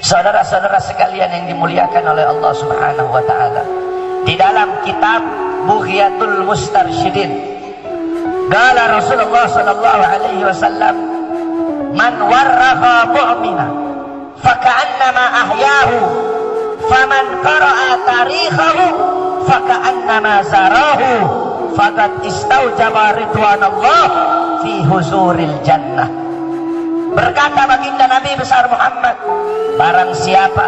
Saudara-saudara sekalian yang dimuliakan oleh Allah Subhanahu wa taala, di dalam kitab Bughiyatul Mustarsyidin, qala Rasulullah sallallahu alaihi wasallam, man warraqa mu'mina faka'annama ahyahu, faman qara'a tarikhahu faka'annama zarahu, faqad istaujaba ridwanallah fi huzuril jannah. Berkata baginda Nabi besar Muhammad, barang siapa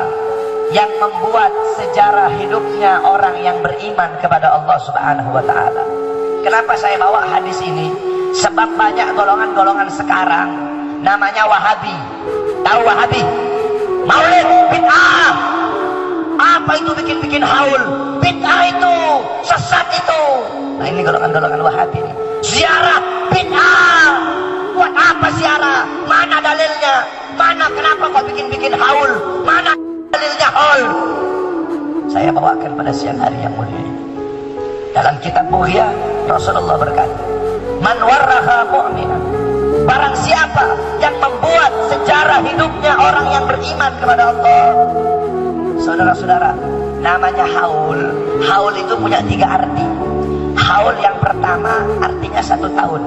yang membuat sejarah hidupnya orang yang beriman kepada Allah Subhanahu wa taala. Kenapa saya bawa hadis ini? Sebab banyak golongan-golongan sekarang namanya Wahabi. Tahu Wahabi? Maulid bid'ah. Apa itu bikin-bikin haul? Bid'ah itu, sesat itu. Nah, ini golongan-golongan Wahabi. Ziarah bid'ah. Buat apa ziarah? Mana dalilnya? Mana kenapa kok bikin-bikin haul? Mana dalilnya haul? Saya bawakan pada siang hari yang mulia ini. Dalam kitab Bughiyah, Rasulullah berkata, man warraha mu'minan, barang siapa yang membuat sejarah hidupnya orang yang beriman kepada Allah. Saudara-saudara, namanya haul. Haul itu punya 3 arti. Haul yang pertama artinya 1 tahun.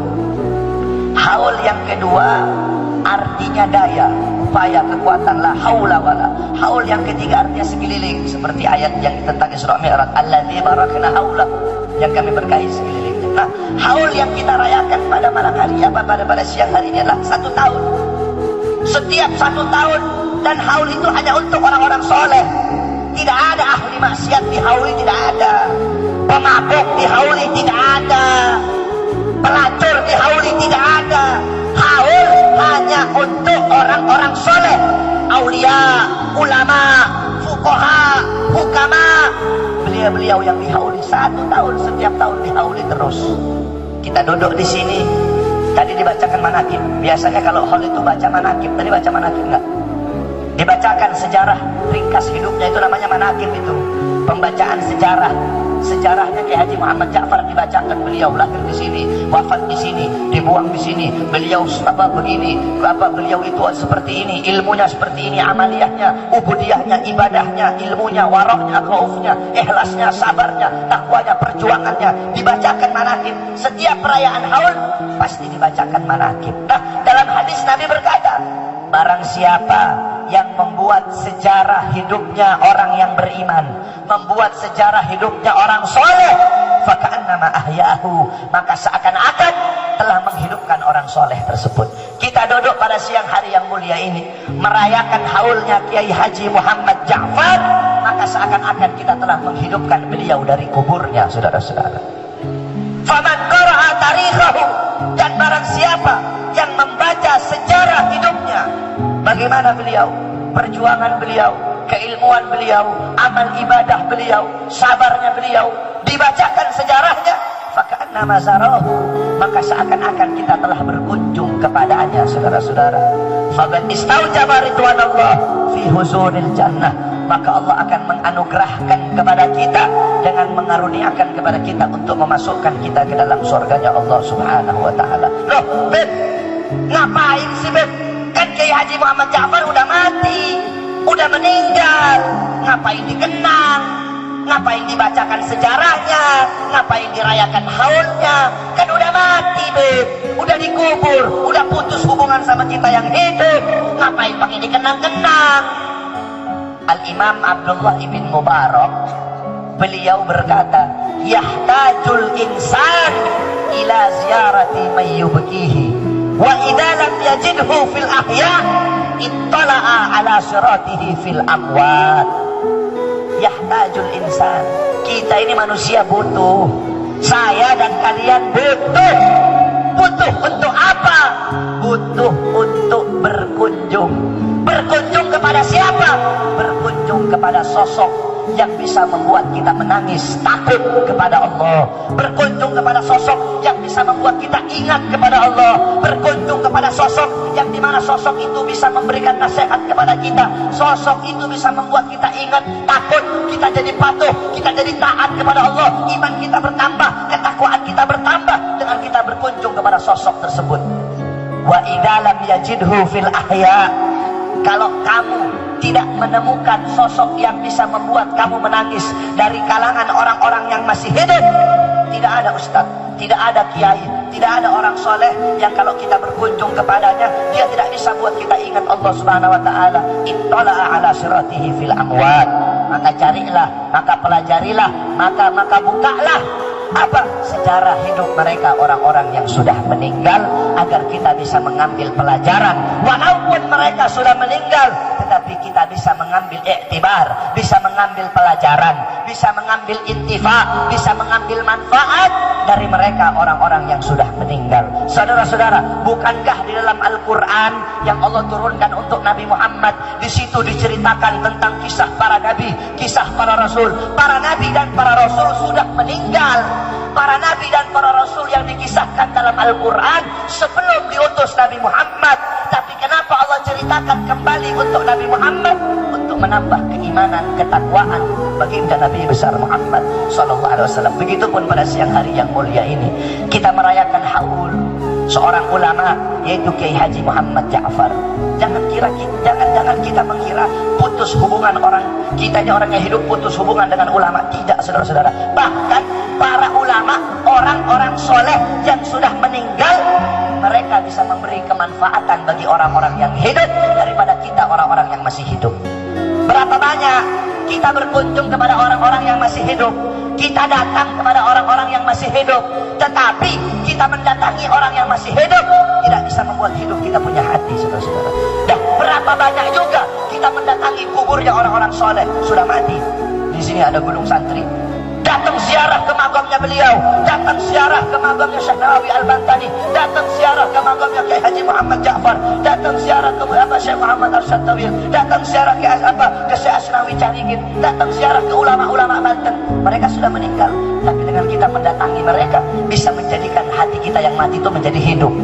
Haul yang kedua artinya daya, upaya, kekuatan, la haula wala. Haul yang ketiga artinya sekeliling, seperti ayat yang tentang Isra Mi'raj, alladzi barakna haulahu, yang kami berkahi sekelilingnya. Nah, haul yang kita rayakan pada malam hari apa pada siang hari ini adalah 1 tahun. Setiap 1 tahun, dan haul itu hanya untuk orang-orang soleh. Tidak ada ahli maksiat dihauli, tidak ada. Pemabuk dihauli, tidak ada. Pelacur dihauli, tidak ada. Haul hanya untuk orang-orang soleh, aulia, ulama, fuqaha, hukama. Beliau-beliau yang dihauli 1 tahun, setiap tahun dihauli terus. Kita duduk di sini, tadi dibacakan manakib. Biasanya kalau haul itu baca manakib, tadi baca manakib enggak? Dibacakan sejarah ringkas hidupnya, itu namanya manakib itu. Pembacaan sejarah. Sejarahnya Kiai Haji Muhammad Ja'far dibacakan, beliau lahir di sini, wafat di sini, dibuang di sini, beliau apa begini, apa beliau itu seperti ini, ilmunya seperti ini, amaliyahnya, ubudiyahnya, ibadahnya, ilmunya, waroknya, khaufnya, ikhlasnya, sabarnya, takwanya, perjuangannya, dibacakan manakib. Setiap perayaan haul pasti dibacakan manakib. Nah, dalam hadis Nabi berkata, barang siapa yang membuat sejarah hidupnya orang yang beriman, membuat sejarah hidupnya orang soleh, faka'annama ahyahu, maka seakan-akan telah menghidupkan orang soleh tersebut. Kita duduk pada siang hari yang mulia ini merayakan haulnya Kiai Haji Muhammad Ja'far, maka seakan-akan kita telah menghidupkan beliau dari kuburnya, saudara-saudara. Faman qara'a tarikhahu, dan barang siapa yang membaca sejarah hidupnya, bagaimana beliau, perjuangan beliau, keilmuan beliau, amal ibadah beliau, sabarnya beliau, dibacakan sejarahnya, faka'annama zarahu, maka seakan-akan kita telah berkunjung kepadanya, saudara-saudara. Faqad istaujaba ridwanallah fi huzuril jannah, maka Allah akan menganugerahkan kepada kita dengan mengaruniakan kepada kita untuk memasukkan kita ke dalam surganya Allah Subhanahu wa taala. Loh, Beb, ngapain sih, Beb? Kan Kiai Haji Muhammad Ja'far udah mati, udah meninggal, ngapain dikenang, ngapain dibacakan sejarahnya, ngapain dirayakan haulnya? Kan udah mati, Beb, udah dikubur, udah putus hubungan sama kita yang hidup, ngapain pakai dikenang-kenang? Al-Imam Abdullah ibn Mubarak, beliau berkata, yahtajul insan ila ziyarati man yubkihi, wa idza lam yajidhu fil ahya ittala'a ala siratihi fil amwat. Yahtajul insan, kita ini manusia butuh, saya dan kalian butuh. Butuh untuk apa? Butuh untuk berkunjung. Berkunjung kepada siapa? Berkunjung kepada sosok yang bisa membuat kita menangis takut kepada Allah. Berkunjung kepada sosok yang bisa membuat kita ingat kepada Allah. Berkunjung kepada sosok yang dimana sosok itu bisa memberikan nasihat kepada kita. Sosok itu bisa membuat kita ingat, takut, kita jadi patuh, kita jadi taat kepada Allah. Iman kita bertambah, ketakwaan kita bertambah dengan kita berkunjung kepada sosok tersebut. Wa idza lam yajidhu fil ahya, kalau kamu tidak menemukan sosok yang bisa membuat kamu menangis dari kalangan orang-orang yang masih hidup. Tidak ada ustadz, tidak ada kiai, tidak ada orang soleh yang kalau kita berkunjung kepadanya, dia tidak bisa buat kita ingat Allah Subhanahu wa taala. Ittala'a ala siratihi fil amwat. Maka carilah, maka pelajarilah, maka bukalah apa sejarah hidup mereka, orang-orang yang sudah meninggal, agar kita bisa mengambil pelajaran. Walaupun mereka sudah meninggal, tetapi kita bisa mengambil iktibar, bisa mengambil pelajaran, bisa mengambil intifa, bisa mengambil manfaat dari mereka, orang-orang yang sudah meninggal. Saudara-saudara, bukankah di dalam Al-Quran yang Allah turunkan untuk Nabi Muhammad, di situ diceritakan tentang kisah para nabi, kisah para rasul. Para nabi dan para rasul sudah meninggal. Para nabi dan para rasul yang dikisahkan dalam Al-Quran sebelum diutus Nabi Muhammad. Tapi kenapa Allah ceritakan kembali untuk Nabi Muhammad? Untuk menambah keimanan, ketakwaan baginda Nabi besar Muhammad SAW. Begitupun pada siang hari yang mulia ini, kita merayakan haul seorang ulama, yaitu Kiai Haji Muhammad Ja'far. Jangan kita mengira putus hubungan orang, kita ini orang yang hidup putus hubungan dengan ulama. Tidak, saudara-saudara. Bahkan para ulama, orang-orang soleh yang sudah meninggal, mereka bisa memberi kemanfaatan bagi orang-orang yang hidup daripada kita, orang-orang yang masih hidup. Berapa banyak kita berkunjung kepada orang-orang yang masih hidup, kita datang kepada orang-orang yang masih hidup, tetapi kita mendatangi orang yang masih hidup tidak bisa membuat hidup kita punya hati, saudara-saudara. Dan berapa banyak juga kita mendatangi kuburnya orang-orang soleh sudah mati. Di sini ada gunung santri, datang ziarah ke makamnya beliau, datang ziarah ke makamnya Syekh Nawawi Al-Bantani, datang ziarah ke makamnya Kiai Haji Muhammad Ja'far, datang ziarah ke Syekh Muhammad Arsyad Tawil, datang ziarah ke Syekh Asnawi Carigin, datang ziarah ke ulama-ulama Banten. Mereka sudah meninggal, tapi dengan kita mendatangi mereka bisa menjadikan hati kita yang mati itu menjadi hidup.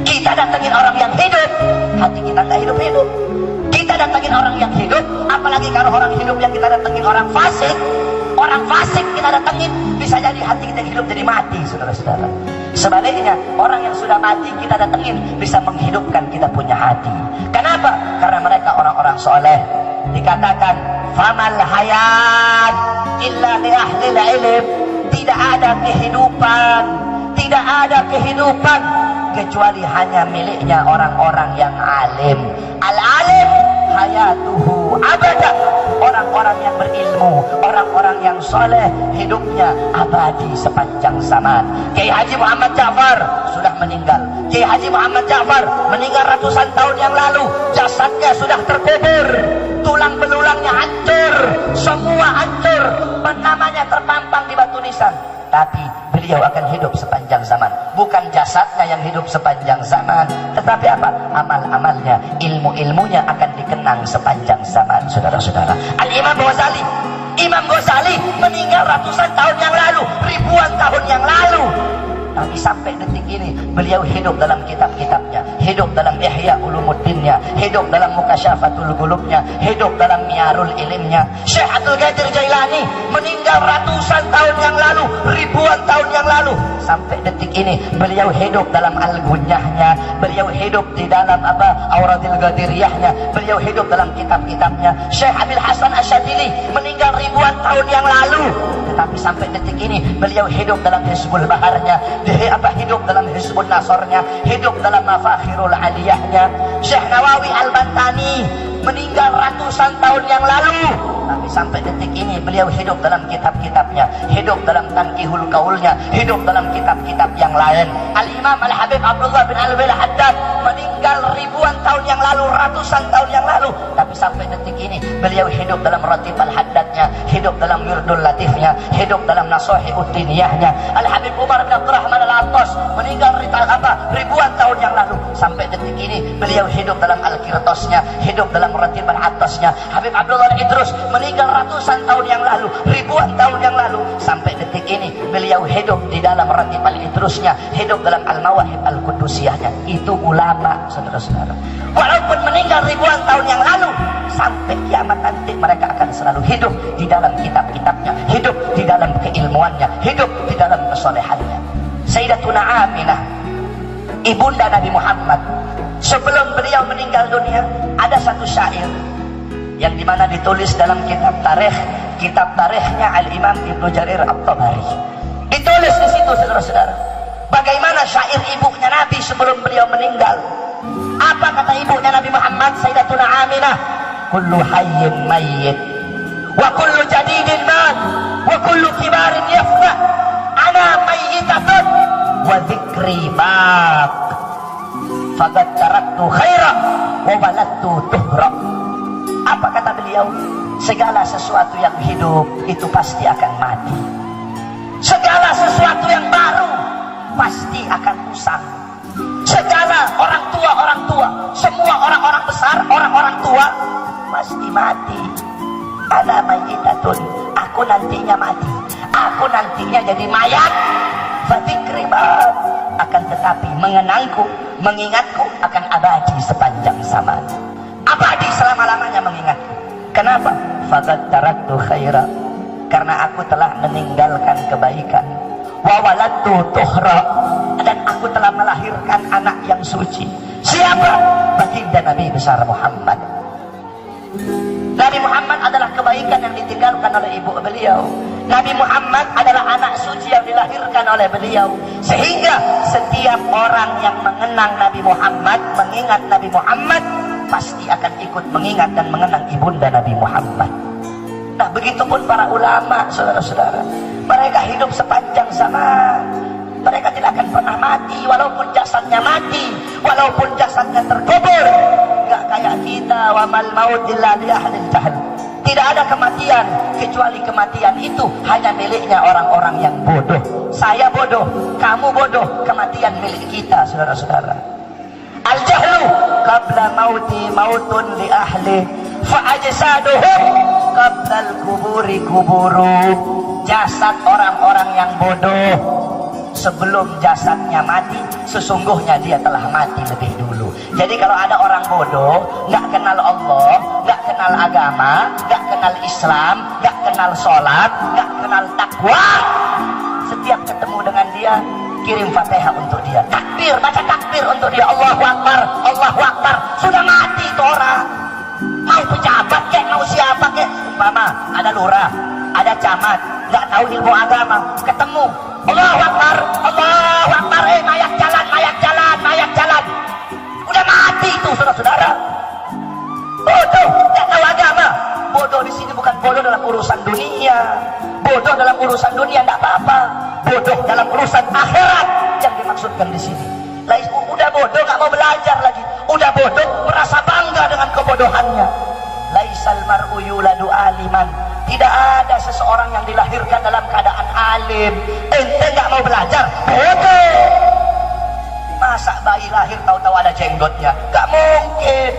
Kita datangin orang yang hidup, hati kita nggak hidup-hidup. Kita datangin orang yang hidup, apalagi kalau orang hidup yang kita datangin orang fasik. Orang fasik kita datangin, bisa jadi hati kita hidup jadi mati, saudara-saudara. Sebaliknya, orang yang sudah mati kita datangin, bisa menghidupkan kita punya hati. Kenapa? Karena mereka orang-orang soleh. Dikatakan, famal hayat illa li ahlil ilm. Tidak ada kehidupan kecuali hanya miliknya orang-orang yang alim. Al-alim hayatuhu abada. Orang-orang yang berilmu, orang-orang yang soleh, hidupnya abadi sepanjang zaman. Kiai Haji Muhammad Ja'far sudah meninggal. Kiai Haji Muhammad Ja'far meninggal ratusan tahun yang lalu. Jasadnya sudah terkubur, tulang belulangnya hancur, semua hancur, namanya terpampang di batu nisan. Tapi beliau akan hidup sepanjang zaman. Bukan jasadnya yang hidup sepanjang zaman, tetapi apa? Amal-amalnya, ilmu-ilmunya akan dikenang sepanjang zaman, saudara-saudara. Al-Imam Ghazali meninggal ratusan tahun yang lalu, ribuan tahun yang lalu. Tapi sampai detik ini beliau hidup dalam kitab-kitabnya, hidup dalam Ihya Ulumuddinnya, hidup dalam Mukasyafatul Qulubnya, hidup dalam Miyarul Ilimnya. Syekh Abdul Qadir Jailani meninggal ratusan tahun yang lalu, ribuan tahun yang lalu. Sampai detik ini beliau hidup dalam Al-Gunyahnya, beliau hidup di dalam Auradil Qadiriyahnya, beliau hidup dalam kitab-kitabnya. Syekh Abil Hasan Asyadili meninggal ribuan tahun yang lalu, tetapi sampai detik ini beliau hidup dalam Hizbul Baharnya, hidup dalam Hizbun Nasrnya, hidup dalam Mafakhirul Aliyahnya. Syekh Nawawi Al-Bantani meninggal ratusan tahun yang lalu, tapi sampai detik ini beliau hidup dalam kitab-kitabnya, hidup dalam Tanqihul Qaulnya, hidup dalam kitab-kitab yang lain. Al-Imam Al-Habib Abdullah bin Al-Wali Haddad meninggal ribuan tahun yang lalu, ratusan tahun yang lalu, tapi sampai detik ini beliau hidup dalam Ratib Al-Haddadnya, hidup dalam Wirdul Latifnya, hidup dalam Nasuhi'ud-Diniyahnya. Al-Habib Umar bin Abdurrahman Al-Attas meninggal ribuan tahun yang lalu, sampai detik ini beliau hidup dalam Al-Qirtasnya, hidup dalam Ratib Al-Attasnya. Habib Abdullah Idrus meninggal ratusan tahun yang lalu, ribuan tahun yang lalu, sampai detik ini beliau hidup di dalam Ratib Al-Idrusnya, hidup dalam Al-Mawahib Al-Qudusiyahnya. Itu ulama, saudara-saudara. Walaupun meninggal ribuan tahun yang lalu, sampai kiamat nanti mereka akan selalu hidup di dalam kitab-kitabnya, hidup di dalam keilmuannya, hidup di dalam kesolehannya. Sayyidatuna Aminah, ibunda Nabi Muhammad, sebelum beliau meninggal dunia, ada satu syair yang dimana ditulis dalam kitab tarikhnya Al-Imam Ibnu Jarir At-Tabari. Ditulis di situ, saudara-saudara, bagaimana syair ibunya Nabi sebelum beliau meninggal. Apa kata ibunya Nabi Muhammad, Sayyidatuna Aminah? Kullu hayyin mayyit wa kullu jadidin mat wa kullu kibarin yafna, ana mayyitatun wa dhikri baq, faqad taraktu khaira wa balattu tuhra. Apa kata beliau? Segala sesuatu yang hidup itu pasti akan mati. Segala sesuatu yang baru pasti akan usang. Segala orang tua, semua orang-orang besar, orang-orang tua pasti mati. Ana mayyitatun, aku nantinya mati, aku nantinya jadi mayat. Fadzikri baq, akan tetapi mengenangku, mengingatku akan abadi sepanjang zaman. Abadi selama-lamanya mengingatku. Kenapa? Faqad taraktu khaira, karena aku telah meninggalkan kebaikan. Wa waladtu tuhra, dan aku telah melahirkan anak yang suci. Siapa? Baginda Nabi besar Muhammad. Nabi Muhammad adalah kebaikan yang ditinggalkan oleh ibu beliau. Nabi Muhammad adalah anak suci yang dilahirkan oleh beliau. Sehingga setiap orang yang mengenang Nabi Muhammad, mengingat Nabi Muhammad, pasti akan ikut mengingat dan mengenang ibunda Nabi Muhammad. Nah, begitupun para ulama, saudara-saudara. Mereka hidup sepanjang zaman. Mereka tidak akan pernah mati, walaupun jasadnya mati, walaupun jasadnya terkubur. Gak kayak kita, wa mal maut illa li ahlil jahl. Tidak ada kematian kecuali kematian itu hanya miliknya orang-orang yang bodoh. Saya bodoh, kamu bodoh, kematian milik kita, saudara-saudara. Al-jahlu qabla mauti mautun li ahli fa'ajsaduhum qabla al-kuburi kuburu. Jasad orang-orang yang bodoh sebelum jasadnya mati, sesungguhnya dia telah mati lebih dulu. Jadi kalau ada orang bodoh, nggak kenal Allah, nggak kenal agama, nggak kenal Islam, nggak kenal sholat, nggak kenal takwa, setiap ketemu dengan dia, kirim Fatihah untuk dia, takbir, baca takbir untuk dia, Allahu Akbar, Allahu Akbar. Sudah mati itu orang. Mau pejabat kek, mau siapa kek, umpama ada lurah, ada camat, nggak tahu ilmu agama, ketemu Allahu Akbar, Allahu Akbar, mayat jalan, mayat jalan, mayat jalan. Udah mati itu, saudara-saudara. Bodoh, nggak tahu agama. Bodoh di sini bukan bodoh dalam urusan dunia. Bodoh dalam urusan dunia tidak apa-apa. Bodoh dalam urusan akhirat yang dimaksudkan di sini. Udah bodoh nggak mau belajar lagi. Udah bodoh merasa bangga dengan kebodohannya. Laisal mar'u yuladu aliman. Tidak ada seseorang yang dilahirkan dalam keadaan alim. Ente nggak mau belajar, bodoh. Masa bayi lahir tahu-tahu ada jenggotnya? Gak mungkin.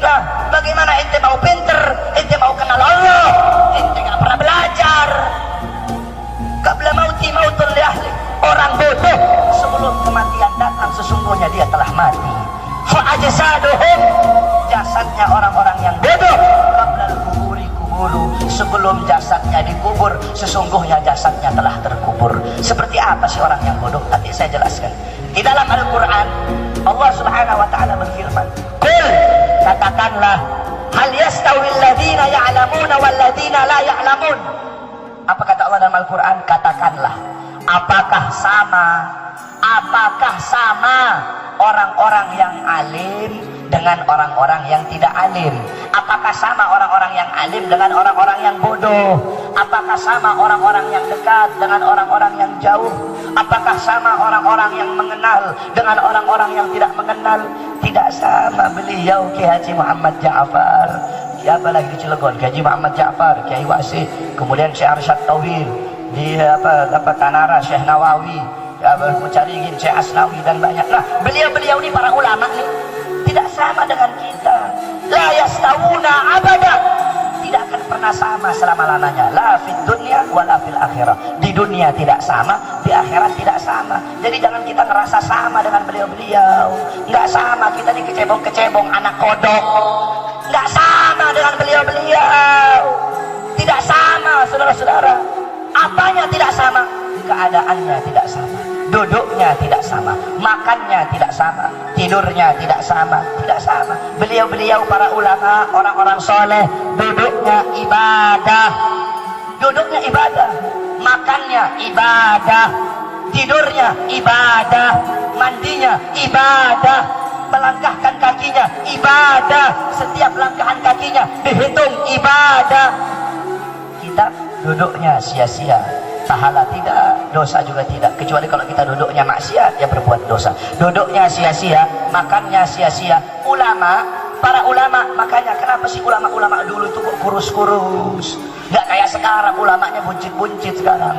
Nah, bagaimana ente mau pinter? Ente mau kenal Allah? Ente gak pernah belajar. Qabla mauti mautun li ahli. Orang bodoh sebelum kematian datang sesungguhnya dia telah mati. Fa'ajsaduhum, jasadnya orang-orang yang bodoh, qabla al-kuburi kuburu, sebelum jasadnya dikubur sesungguhnya jasadnya telah terkubur. Seperti apa sih orang yang bodoh? Nanti saya jelaskan. Di dalam Al-Quran Allah Subhanahu wa ta'ala berfirman, qul, katakanlah, hal yastawi alladhina ya'lamuna walladhina la ya'lamun. Apa kata Allah dalam Al-Quran? Katakanlah, apakah sama orang-orang yang alim dengan orang-orang yang tidak alim? Apakah sama orang-orang yang alim dengan orang-orang yang bodoh? Apakah sama orang-orang yang dekat dengan orang-orang yang jauh? Apakah sama orang-orang yang mengenal dengan orang-orang yang tidak mengenal? Tidak sama. Beliau Kiai Haji Muhammad Ja'far, siapa lagi di Cilegon? Kiai Haji Muhammad Ja'far, Kiai Wasih, kemudian Syekh Arsyad Tauhid, di Tanara Syekh Nawawi, Mucarikin Syekh Asnawi, dan banyak. Nah, beliau-beliau ini para ulama nih tidak sama dengan kita. La yastawuna abada, tidak akan pernah sama selama-lamanya. La fid dunya wala fil akhirah. Di dunia tidak sama, di akhirat tidak sama. Jadi jangan kita ngerasa sama dengan beliau-beliau. Nggak sama, kita ini kecebong-kecebong anak kodok. Nggak sama dengan beliau-beliau. Tidak sama, saudara-saudara. Apanya tidak sama? Keadaannya tidak sama. Duduknya tidak sama, makannya tidak sama, tidurnya tidak sama, tidak sama. Beliau-beliau para ulama, orang-orang soleh, duduknya ibadah, makannya ibadah, tidurnya ibadah, mandinya ibadah, melangkahkan kakinya ibadah, setiap langkahan kakinya dihitung ibadah. Kita duduknya sia-sia, pahala tidak, dosa juga tidak, kecuali kalau kita duduknya maksiat, ya berbuat dosa. Duduknya sia-sia, makannya sia-sia. Para ulama, makanya kenapa sih ulama-ulama dulu itu kok kurus-kurus, nggak kayak sekarang ulamanya buncit-buncit sekarang.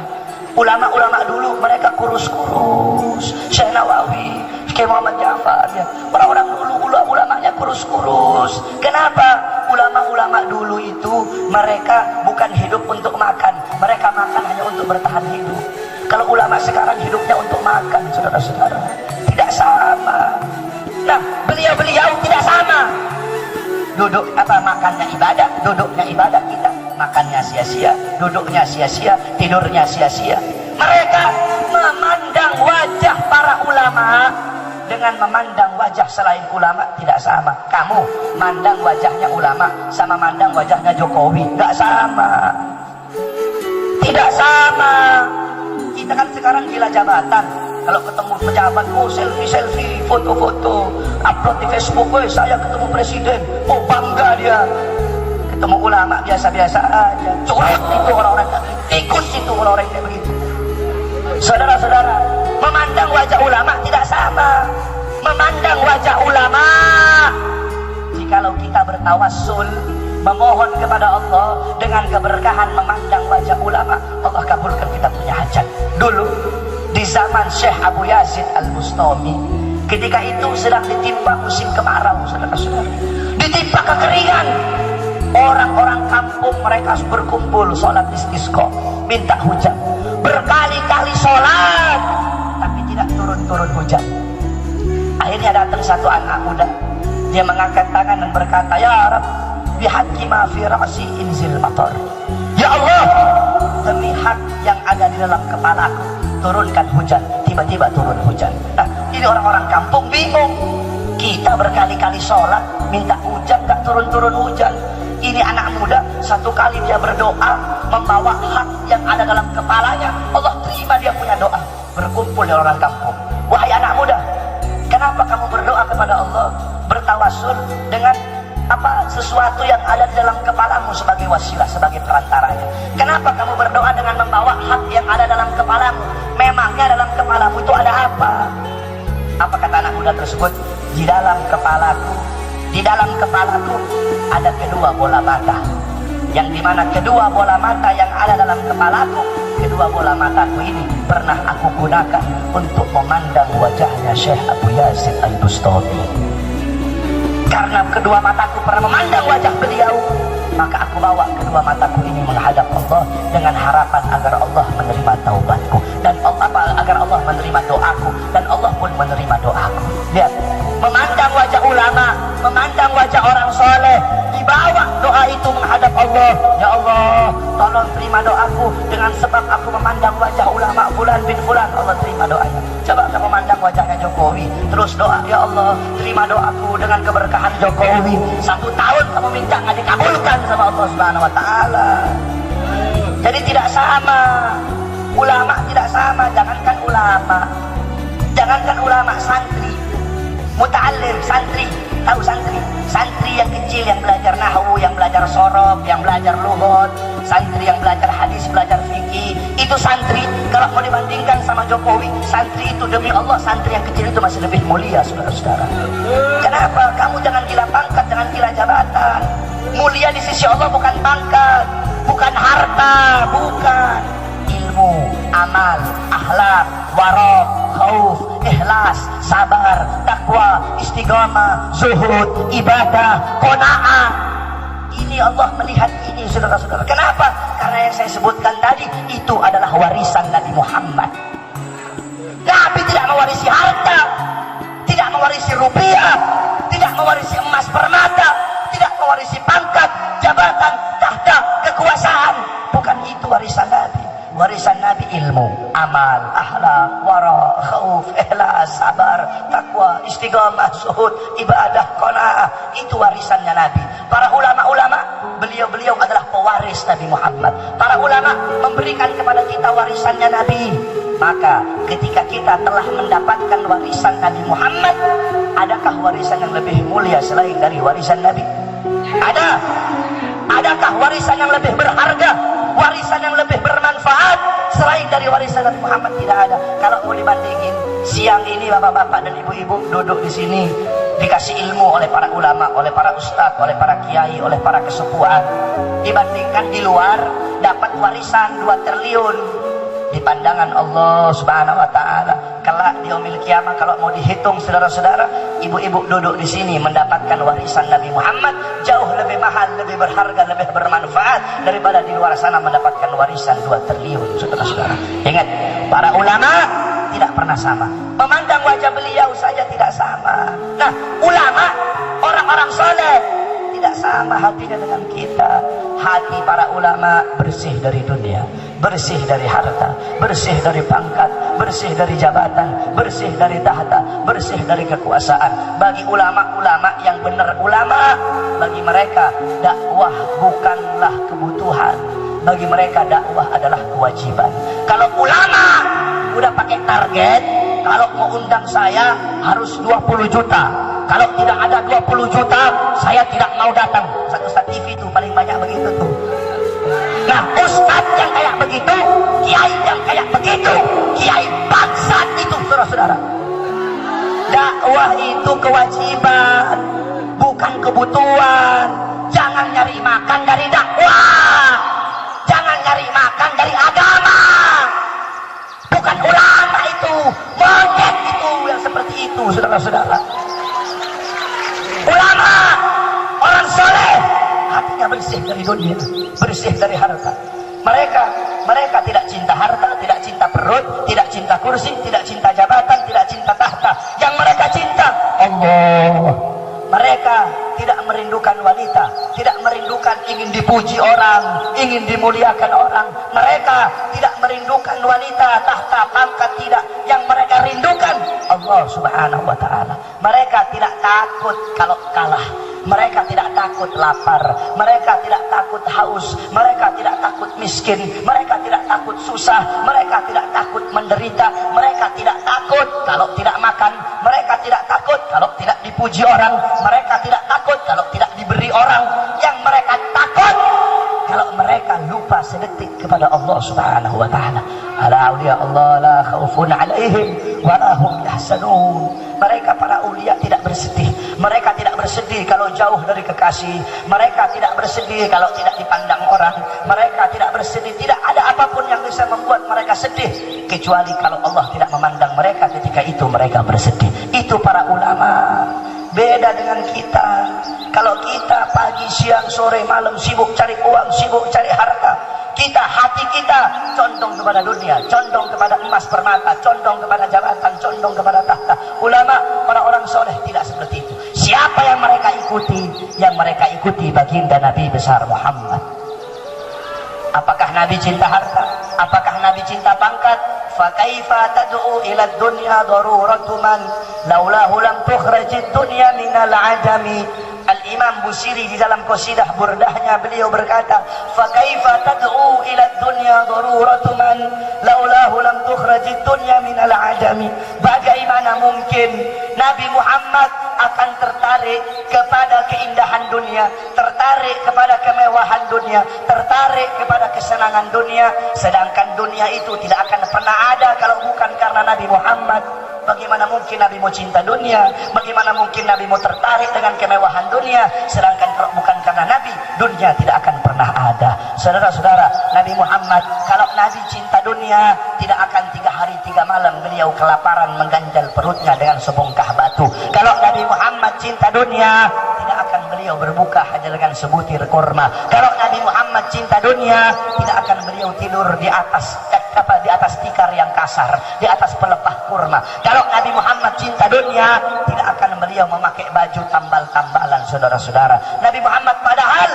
Ulama-ulama dulu mereka kurus-kurus. Syekh Nawawi, Syekh Muhammad Ja'far, ya. Orang-orang dulu ulamanya kurus-kurus. Kenapa? Ulama-ulama dulu itu mereka bukan hidup untuk makan, mereka makan hanya untuk bertahan hidup. Kalau ulama sekarang hidupnya untuk makan, saudara-saudara, tidak sama. Nah, beliau-beliau tidak sama. Makannya ibadah, duduknya ibadah. Kita makannya sia-sia, duduknya sia-sia, tidurnya sia-sia. Mereka memandang wajah para ulama dengan memandang wajah selain ulama tidak sama. Kamu mandang wajahnya ulama sama mandang wajahnya Jokowi, nggak sama, tidak sama. Kita kan sekarang gila jabatan. Kalau ketemu pejabat, oh selfie, foto-foto, upload di Facebook, saya ketemu presiden, oh bangga dia. Ketemu ulama biasa-biasa aja, curut itu orang-orang, tikus itu orang-orang kayak begitu. Saudara-saudara, memandang wajah ulama tidak sama. Memandang wajah ulama, jikalau kita bertawassul, memohon kepada Allah dengan keberkahan memandang wajah ulama, Allah kabulkan kita punya hajat. Dulu di zaman Syekh Abu Yazid Al-Bustami, ketika itu sedang ditimpa musim kemarau, saudara-saudara, ditimpa kekeringan. Orang-orang kampung mereka berkumpul sholat istisqa, minta hujan. Berkali-kali sholat, tapi tidak turun-turun hujan. Akhirnya datang satu anak muda, dia mengangkat tangan dan berkata, ya Rabb, bihaqqi ma fi ra'si inzil matar. Ya Allah, demi hak yang ada di dalam kepalaku, turunkan hujan. Tiba-tiba turun hujan. Nah, ini orang-orang kampung bingung. Kita berkali-kali sholat, minta hujan, gak turun-turun hujan. Ini anak muda, satu kali dia berdoa, membawa hak yang ada dalam kepalanya, Allah terima dia punya doa. Berkumpul di orang kampung. Wahai anak muda, kenapa kamu berdoa kepada Allah, bertawassul dengan sesuatu yang ada di dalam kepalamu sebagai wasilah, sebagai perantaranya? Kenapa kamu berdoa dengan membawa hak yang ada dalam kepalamu? Memangnya dalam kepalamu itu ada apa? Apa kata anak muda tersebut? Di dalam kepalaku ada kedua bola mata, yang dimana kedua bola mata yang ada dalam kepalaku, kedua bola mataku ini pernah aku gunakan untuk memandang wajahnya Syekh Abu Yazid Al-Bustami. Karena kedua mataku pernah memandang wajah beliau, maka aku bawa kedua mataku ini menghadap Allah dengan harapan agar Allah menerima taubatku dan agar Allah menerima doaku, dan Allah pun menerima doaku. Lihat, memandang wajah ulama, memandang wajah orang soleh, dibawa doa itu menghadap Allah. Ya Allah, tolong terima doaku dengan sebab aku memandang wajah ulama fulan bin fulan. Allah terima doanya. Coba kamu memandang wajahnya Jokowi, terus doa, ya Allah terima doaku dengan keberkahan Jokowi. 1 tahun kamu minta nggak dikabulkan sama Allah Subhanahu Wa Taala. Jadi tidak sama, ulama tidak sama. Jangankan ulama, santri, muta'allim, santri, tahu santri? Santri yang kecil yang belajar nahwu, yang belajar sorob, yang belajar lughat, santri yang belajar hadis, belajar fikih, itu santri. Kalau mau dibandingkan sama Jokowi, santri itu demi Allah, santri yang kecil itu masih lebih mulia, saudara-saudara. Kenapa? Kamu jangan gila pangkat, jangan gila jabatan. Mulia di sisi Allah bukan pangkat, bukan harta, bukan. Ilmu, amal, akhlak, warok, khauf, ikhlas, sabar, takwa, istiqamah, zuhud, ibadah, qanaah. Ini Allah melihat ini, saudara-saudara. Kenapa? Karena yang saya sebutkan tadi itu adalah warisan Nabi Muhammad. Nabi tidak mewarisi harta, tidak mewarisi rupiah, tidak mewarisi emas permata, tidak mewarisi pangkat, jabatan, tahta, kekuasaan. Bukan itu warisan Nabi. Warisan Nabi ilmu, amal, akhlak, wara, khauf, ikhlas, sabar, takwa, istiqamah, zuhud, ibadah, qanaah. Itu warisannya Nabi. Para ulama-ulama, beliau-beliau adalah pewaris Nabi Muhammad. Para ulama memberikan kepada kita warisannya Nabi. Maka ketika kita telah mendapatkan warisan Nabi Muhammad, adakah warisan yang lebih mulia selain dari warisan Nabi? Ada. Adakah warisan yang lebih berharga, warisan yang lebih bermanfaat selain dari warisan Nabi Muhammad? Tidak ada. Kalau mau dibandingin, siang ini bapak-bapak dan ibu-ibu duduk di sini, dikasih ilmu oleh para ulama, oleh para ustadz, oleh para kiai, oleh para kesepuhan. Dibandingkan di luar, dapat warisan 2 triliun. Di pandangan Allah Subhanahu wa taala, kelak di yaumil kiamah kalau mau dihitung saudara-saudara, ibu-ibu duduk di sini mendapatkan warisan Nabi Muhammad jauh lebih mahal, lebih berharga, lebih bermanfaat daripada di luar sana mendapatkan warisan 2 triliun saudara-saudara. Ingat, para ulama tidak pernah sama. Memandang wajah beliau saja tidak sama. Nah, ulama, orang-orang soleh tidak sama hatinya dengan kita. Hati para ulama bersih dari dunia, bersih dari harta, bersih dari pangkat, bersih dari jabatan, bersih dari tahta, bersih dari kekuasaan. Bagi ulama-ulama yang benar ulama, bagi mereka dakwah bukanlah kebutuhan, bagi mereka dakwah adalah kewajiban. Kalau ulama udah pakai target, kalau mau undang saya harus 20 juta. Kalau tidak ada 20 juta, saya tidak mau datang. Ustaz TV itu paling banyak begitu tuh. Nah, ustaz yang kayak begitu, kiai yang kayak begitu, kiai bangsat itu saudara-saudara. Dakwah itu kewajiban, bukan kebutuhan. Jangan nyari makan dari dakwah, jangan nyari makan dari agama. Bukan ulama itu, monyet itu yang seperti itu saudara-saudara. Ulama, orang soleh, hatinya bersih dari dunia, bersih dari harta. Mereka tidak cinta harta, tidak cinta perut, tidak cinta kursi, tidak cinta jabatan, tidak cinta tahta. Yang mereka cinta Allah. Mereka tidak merindukan wanita, tidak merindukan ingin dipuji orang, ingin dimuliakan orang. Mereka tidak merindukan wanita, tahta, pangkat, tidak. Yang mereka rindukan Allah Subhanahu wa taala. Mereka tidak takut kalau kalah. Mereka tidak takut lapar, mereka tidak takut haus, mereka tidak takut miskin, mereka tidak takut susah, mereka tidak takut menderita, mereka tidak takut kalau tidak makan, mereka tidak takut kalau tidak dipuji orang, mereka tidak takut kalau tidak diberi orang. Yang mereka takut kalau mereka lupa sedetik kepada Allah Subhanahu wa taala. Ala auliya Allah la khaufun alaihim wa la hum yahzanun. Mereka para ulia tidak bersedih. Mereka tidak bersedih kalau jauh dari kekasih. Mereka tidak bersedih kalau tidak dipandang orang. Mereka tidak bersedih. Tidak ada apapun yang bisa membuat mereka sedih, kecuali kalau Allah tidak memandang mereka ketika itu mereka bersedih. Itu para ulama. Beda dengan kita. Kalau kita pagi, siang, sore, malam sibuk cari uang, sibuk cari harta, kita, hati kita condong kepada dunia, condong kepada emas permata, condong kepada jabatan, condong kepada tahta. Ulama, orang-orang soleh tidak seperti itu. Siapa yang mereka ikuti? Yang mereka ikuti baginda Nabi besar Muhammad. Apakah Nabi cinta harta? Apakah Nabi cinta pangkat? Fakaifa tad'u ila dunya daruratu man laulahu lam tukhrajid dunya minal adami. Al-Imam Busiri di dalam qasidah burdahnya beliau berkata, fakaifa tad'u ila dunya daruratu man laulahu lam tukhrajid dunya minal adami. Bagaimana mungkin Nabi Muhammad akan tertarik kepada keindahan dunia, tertarik kepada kemewahan dunia, tertarik kepada kesenangan dunia, sedangkan dunia itu tidak akan pernah ada kalau bukan karena Nabi Muhammad. Bagaimana mungkin Nabi mau cinta dunia? Bagaimana mungkin Nabi mau tertarik dengan kemewahan dunia? Sedangkan kalau bukan karena Nabi, dunia tidak akan pernah ada. Saudara-saudara, Nabi Muhammad, kalau Nabi cinta dunia, tidak akan 3 hari 3 malam beliau kelaparan mengganjal perutnya dengan sebongkah batu. Kalau Nabi Muhammad cinta dunia, tidak akan beliau berbuka hanya dengan sebutir kurma. Kalau Nabi Muhammad cinta dunia, tidak akan beliau tidur di atas tikar yang kasar, di atas pelepah kurma. Kalau Nabi Muhammad cinta dunia, tidak akan beliau memakai baju tambal-tambalan, saudara-saudara. Nabi Muhammad padahal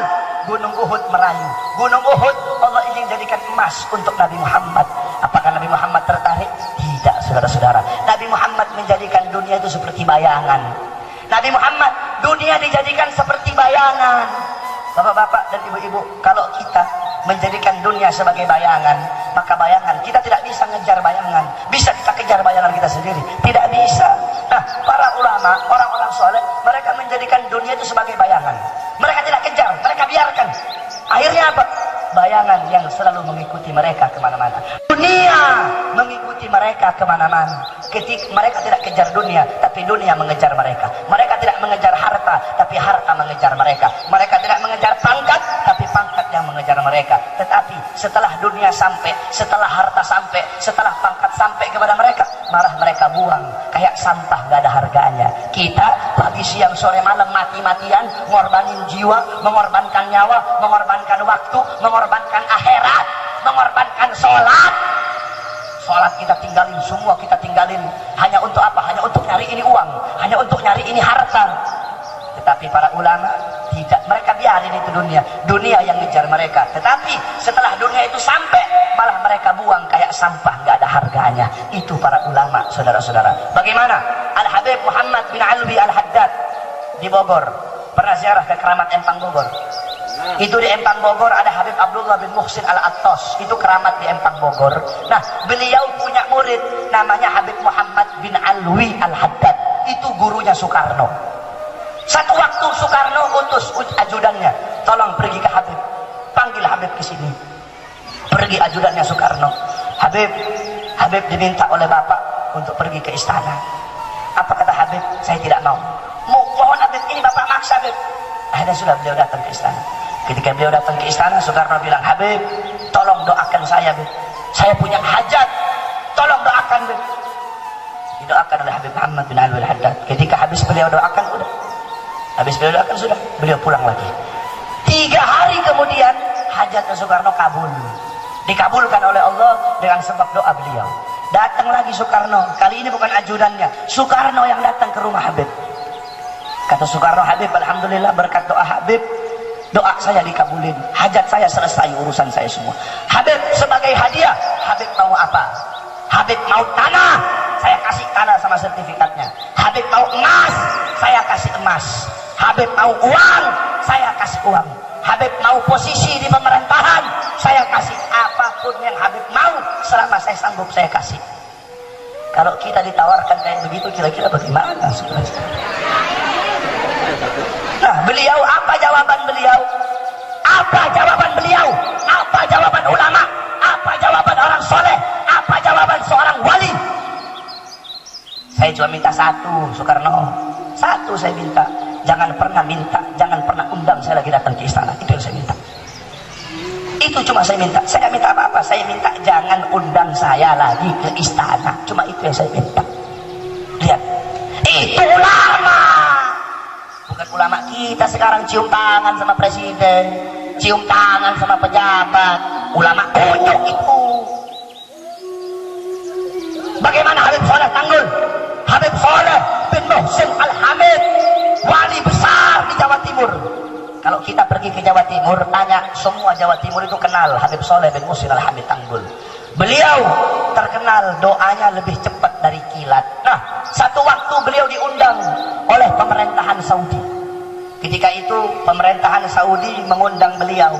Gunung Uhud merayu. Gunung Uhud Allah ingin jadi menjadikan emas untuk Nabi Muhammad. Apakah Nabi Muhammad tertarik? Tidak, saudara-saudara. Nabi Muhammad menjadikan dunia itu seperti bayangan. Nabi Muhammad, dunia dijadikan seperti bayangan. Bapak-bapak dan ibu-ibu, kalau kita menjadikan dunia sebagai bayangan, maka bayangan kita tidak bisa ngejar bayangan. Bisa kita kejar bayangan kita sendiri? Tidak bisa. Nah, para ulama, orang-orang soleh, mereka menjadikan dunia itu sebagai bayangan. Mereka tidak kejar, mereka biarkan. Akhirnya apa? Bayangan yang selalu mengikuti mereka kemana-mana. Dunia mengikuti mereka kemana-mana. Ketika mereka tidak kejar dunia, tapi dunia mengejar mereka. Mereka tidak mengejar harta, tapi harta mengejar mereka. Mereka tidak mengejar pangkat, tapi pangkat yang mengejar mereka. Tetapi setelah dunia sampai, setelah harta sampai, setelah pangkat sampai kepada mereka, malah mereka buang kayak sampah, gak ada harganya. Kita pagi siang sore malam mati-matian, mengorbankan jiwa, mengorbankan nyawa, mengorbankan waktu, mengorbankan akhirat, mengorbankan sholat. Sholat kita tinggalin, semua kita tinggalin. Hanya untuk apa? Hanya untuk nyari ini uang, hanya untuk nyari ini harta. Tetapi para ulama tidak, mereka biarin itu dunia, dunia yang ngejar mereka. Tetapi setelah dunia itu sampai, malah mereka buang kayak sampah, gak ada harganya. Itu para ulama, saudara-saudara. Bagaimana? Al-Habib Muhammad bin Alwi Al-Haddad di Bogor, pernah ziarah ke keramat Empang Bogor. Itu di Empang Bogor ada Habib Abdullah bin Muhsin Al-Attas, itu keramat di Empang Bogor. Nah, beliau punya murid namanya Habib Muhammad bin Alwi Al-Haddad, itu gurunya Soekarno. Satu waktu Soekarno utus ajudannya, tolong pergi ke Habib, panggil Habib ke sini. Pergi ajudannya Soekarno, Habib diminta oleh bapak untuk pergi ke istana. Apa kata Habib? Saya tidak mau. Mohon Habib, ini bapak maksa Habib. Akhirnya sudah beliau datang ke istana. Ketika beliau datang ke istana, Soekarno bilang, Habib, tolong doakan saya, Habib. Saya punya hajat, tolong doakan, Habib. Didoakan oleh Habib Muhammad bin Alwi Al-Haddad. Ketika habis beliau doakan, udah. Habis beliau doakan, sudah. Beliau pulang lagi. 3 hari kemudian, hajatnya Soekarno kabul. Dikabulkan oleh Allah dengan sebab doa beliau. Datang lagi Soekarno. Kali ini bukan ajudannya, Soekarno yang datang ke rumah Habib. Kata Soekarno, Habib, alhamdulillah berkat doa Habib, doa saya dikabulin, hajat saya selesai, urusan saya semua. Habib, sebagai hadiah, Habib mau apa? Habib mau tanah, saya kasih tanah sama sertifikatnya. Habib mau emas, saya kasih emas. Habib mau uang, saya kasih uang. Habib mau posisi di pemerintahan, saya kasih. Apapun yang Habib mau, selama saya sanggup, saya kasih. Kalau kita ditawarkan kayak begitu, kira-kira bagaimana? Nah, beliau, apa jawaban beliau? Apa jawaban beliau? Apa jawaban ulama? Apa jawaban orang soleh? Apa jawaban seorang wali? Saya cuma minta satu, Soekarno. Satu saya minta. Jangan pernah minta, jangan pernah undang saya lagi datang ke istana. Itu yang saya minta. Itu cuma saya minta. Saya nggak minta apa-apa. Saya minta jangan undang saya lagi ke istana. Cuma itu yang saya minta. Lihat, itu ulama. Bukan ulama kita sekarang cium tangan sama presiden, cium tangan sama pejabat. Ulama kunyuk itu. Bagaimana Habib Soleh Tanggul? Habib Soleh bin Muhsin Al-Hamid, wali besar di Jawa Timur. Kalau kita pergi ke Jawa Timur, tanya, semua Jawa Timur itu kenal Habib Soleh bin Muhsin Al-Hamid Tanggul. Beliau terkenal doanya lebih cepat dari kilat. Nah, satu waktu beliau diundang oleh pemerintahan Saudi. Ketika itu pemerintahan Saudi mengundang beliau.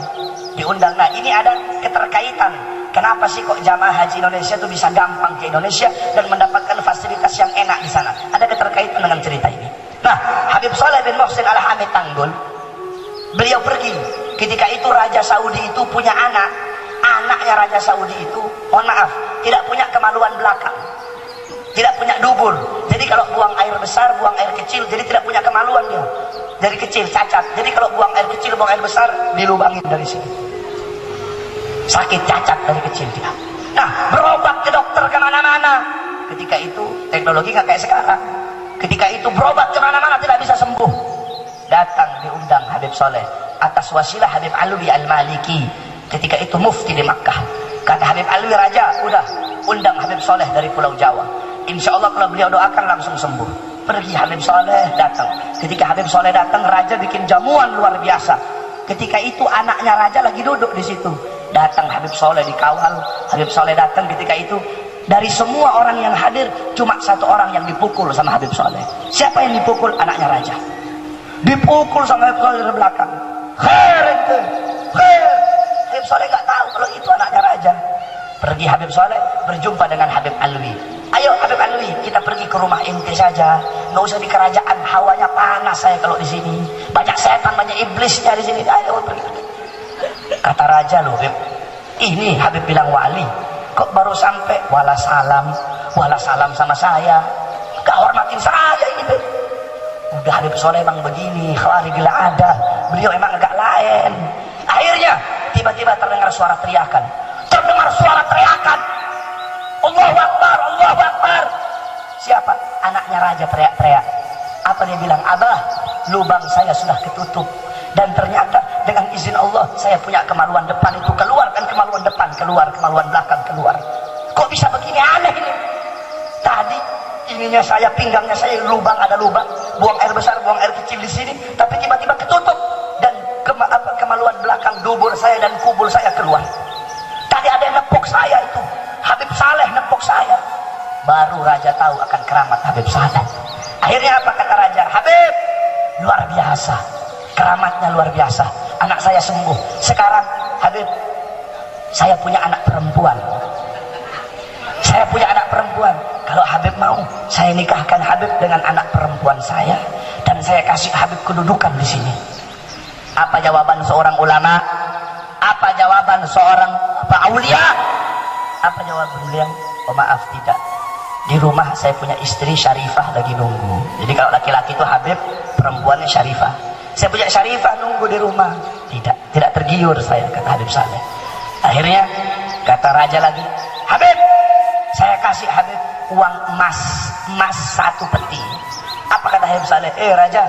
Diundang. Nah, ini ada keterkaitan. Kenapa sih kok jamaah haji Indonesia itu bisa gampang ke Indonesia dan mendapatkan fasilitas yang enak di sana? Ada keterkaitan dengan cerita ini. Nah, Habib Soleh bin Muhsin Al-Hamid Tanggul, beliau pergi. Ketika itu Raja Saudi itu punya anak. Anaknya Raja Saudi itu, mohon maaf, tidak punya kemaluan belakang, tidak punya dubur. Jadi kalau buang air besar, buang air kecil, jadi tidak punya kemaluan dia. Dari kecil cacat. Jadi kalau buang air kecil, buang air besar, dilubangin dari sini. Sakit cacat dari kecil dia. Nah, berobat ke dokter kemana-mana. Ketika itu teknologi nggak kayak sekarang. Ketika itu berobat kemana-mana tidak bisa sembuh. Datang diundang Habib Soleh atas wasilah Habib Alwi Al-Maliki. Ketika itu mufti di Makkah. Kata Habib Alwi, Raja, udah undang Habib Soleh dari Pulau Jawa. Insya Allah kalau beliau doakan langsung sembuh. Pergi Habib Soleh datang. Ketika Habib Soleh datang, Raja bikin jamuan luar biasa. Ketika itu anaknya Raja lagi duduk di situ. Datang Habib Soleh dikawal. Habib Soleh datang ketika itu. Dari semua orang yang hadir, cuma satu orang yang dipukul sama Habib Soleh. Siapa yang dipukul? Anaknya raja. Dipukul sama Habib Soleh dari belakang. Khair itu, khair. Habib Soleh nggak tahu kalau itu anaknya raja. Pergi Habib Soleh berjumpa dengan Habib Alwi. Ayo Habib Alwi, kita pergi ke rumah ente saja. Nggak usah di kerajaan, hawanya panas saya kalau di sini. Banyak setan, banyak iblisnya di sini. Ayo pergi. Kata raja loh, Habib. Ini Habib bilang wali. Kok baru sampai wala salam sama saya, gak hormatin saya ini. Udah Habib Soleh emang begini, khawarigil ada, beliau emang agak lain. Akhirnya tiba-tiba terdengar suara teriakan, Allahu Akbar, Allahu Akbar. Siapa? Anaknya raja teriak-teriak. Apa dia bilang? Abah, lubang saya sudah ketutup. Dan ternyata dengan izin Allah saya punya kemaluan depan itu. Keluarkan kemaluan depan, keluar, kemaluan belakang, keluar. Kok bisa begini, aneh ini. Tadi ininya saya, pinggangnya saya lubang, ada lubang, buang air besar, buang air kecil di sini, tapi tiba-tiba ketutup. Dan kemaluan belakang dubur saya dan kubur saya keluar. Tadi ada yang nepuk saya itu, Habib Saleh nepuk saya. Baru raja tahu akan keramat Habib Saleh. Akhirnya apa kata raja? Habib, luar biasa, keramatnya luar biasa. Anak saya sembuh. Sekarang Habib, saya punya anak perempuan. Saya punya anak perempuan. Kalau Habib mau, saya nikahkan Habib dengan anak perempuan saya, dan saya kasih Habib kedudukan di sini. Apa jawaban seorang ulama? Apa jawaban seorang aulia? Apa jawaban beliau? Oh maaf, tidak. Di rumah saya punya istri Syarifah lagi nunggu. Jadi kalau laki-laki itu Habib, perempuannya Syarifah. Saya punya Syarifah nunggu di rumah. Tidak tergiur saya, kata Habib Saleh. Akhirnya kata raja lagi, Habib, saya kasih Habib uang emas 1 peti. Apa kata Habib Saleh? Raja,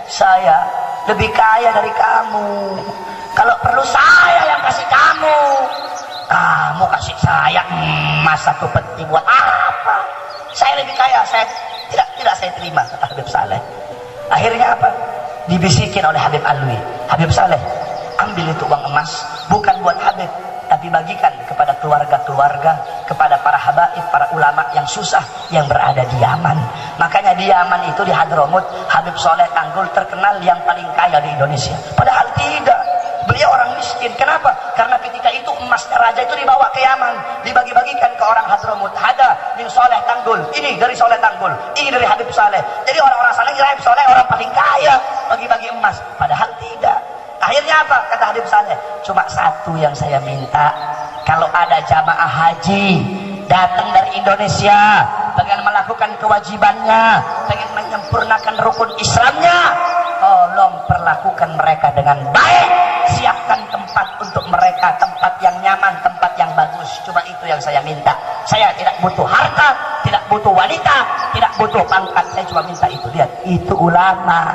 saya lebih kaya dari kamu. Kalau perlu saya yang kasih kamu. Kamu kasih saya emas 1 peti buat apa? Saya lebih kaya, saya tidak saya terima, kata Habib Saleh. Akhirnya apa? Dibisikin oleh Habib Alwi. Habib Saleh, ambil itu uang emas, bukan buat Habib, tapi bagikan kepada keluarga-keluarga, kepada para habaib, para ulama yang susah, yang berada di Yaman. Makanya di Yaman itu, di Hadramut, Habib Soleh Tanggul terkenal yang paling kaya di Indonesia. Padahal tidak, beliau orang miskin. Kenapa? Karena ketika itu emasnya raja itu dibawa ke Yaman, dibagi-bagikan ke orang Hadramut. Ada min Soleh Tanggul, ini dari Soleh Tanggul, ini dari Habib Saleh. Jadi orang-orang sana kira Habib Soleh orang paling kaya, bagi-bagi emas. Padahal tidak. Akhirnya apa? Kata Habib Saleh, cuma satu yang saya minta. Kalau ada jamaah haji datang dari Indonesia, pengen melakukan kewajibannya, pengen menyempurnakan rukun Islamnya, tolong perlakukan mereka dengan baik. Siapkan tempat untuk mereka, tempat yang nyaman, tempat yang bagus. Cuma itu yang saya minta. Saya tidak butuh harta, tidak butuh wanita, tidak butuh pangkat. Saya cuma minta itu. Lihat, itu ulama.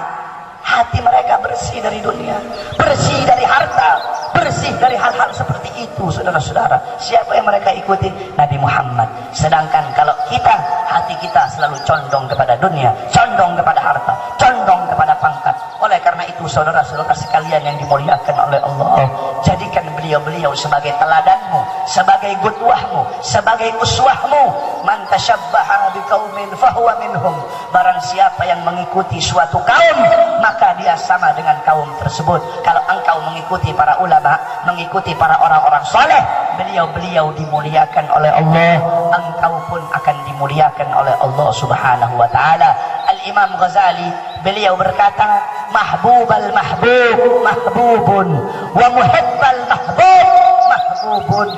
Hati mereka bersih dari dunia, bersih dari harta, bersih dari hal-hal seperti itu, saudara-saudara. Siapa yang mereka ikuti? Nabi Muhammad. Sedangkan kalau kita, hati kita selalu condong kepada dunia, condong kepada harta, condong kepada pangkat. Oleh karena itu, saudara-saudara sekalian yang dimuliakan oleh Allah, jadikan beliau-beliau sebagai teladanmu, sebagai qudwahmu, sebagai uswahmu. Man tashabbaha biqaumin fahuwa minhum. Barang siapa yang mengikuti suatu kaum, maka dia sama dengan kaum tersebut. Kalau engkau mengikuti para ulama, mengikuti para orang-orang soleh, beliau-beliau dimuliakan oleh Allah, engkau pun akan dimuliakan oleh Allah Subhanahu wa ta'ala. Al-Imam Ghazali, beliau berkata, mahbubal mahbub mahbubun, wa muhibbal mahbub mahbubun.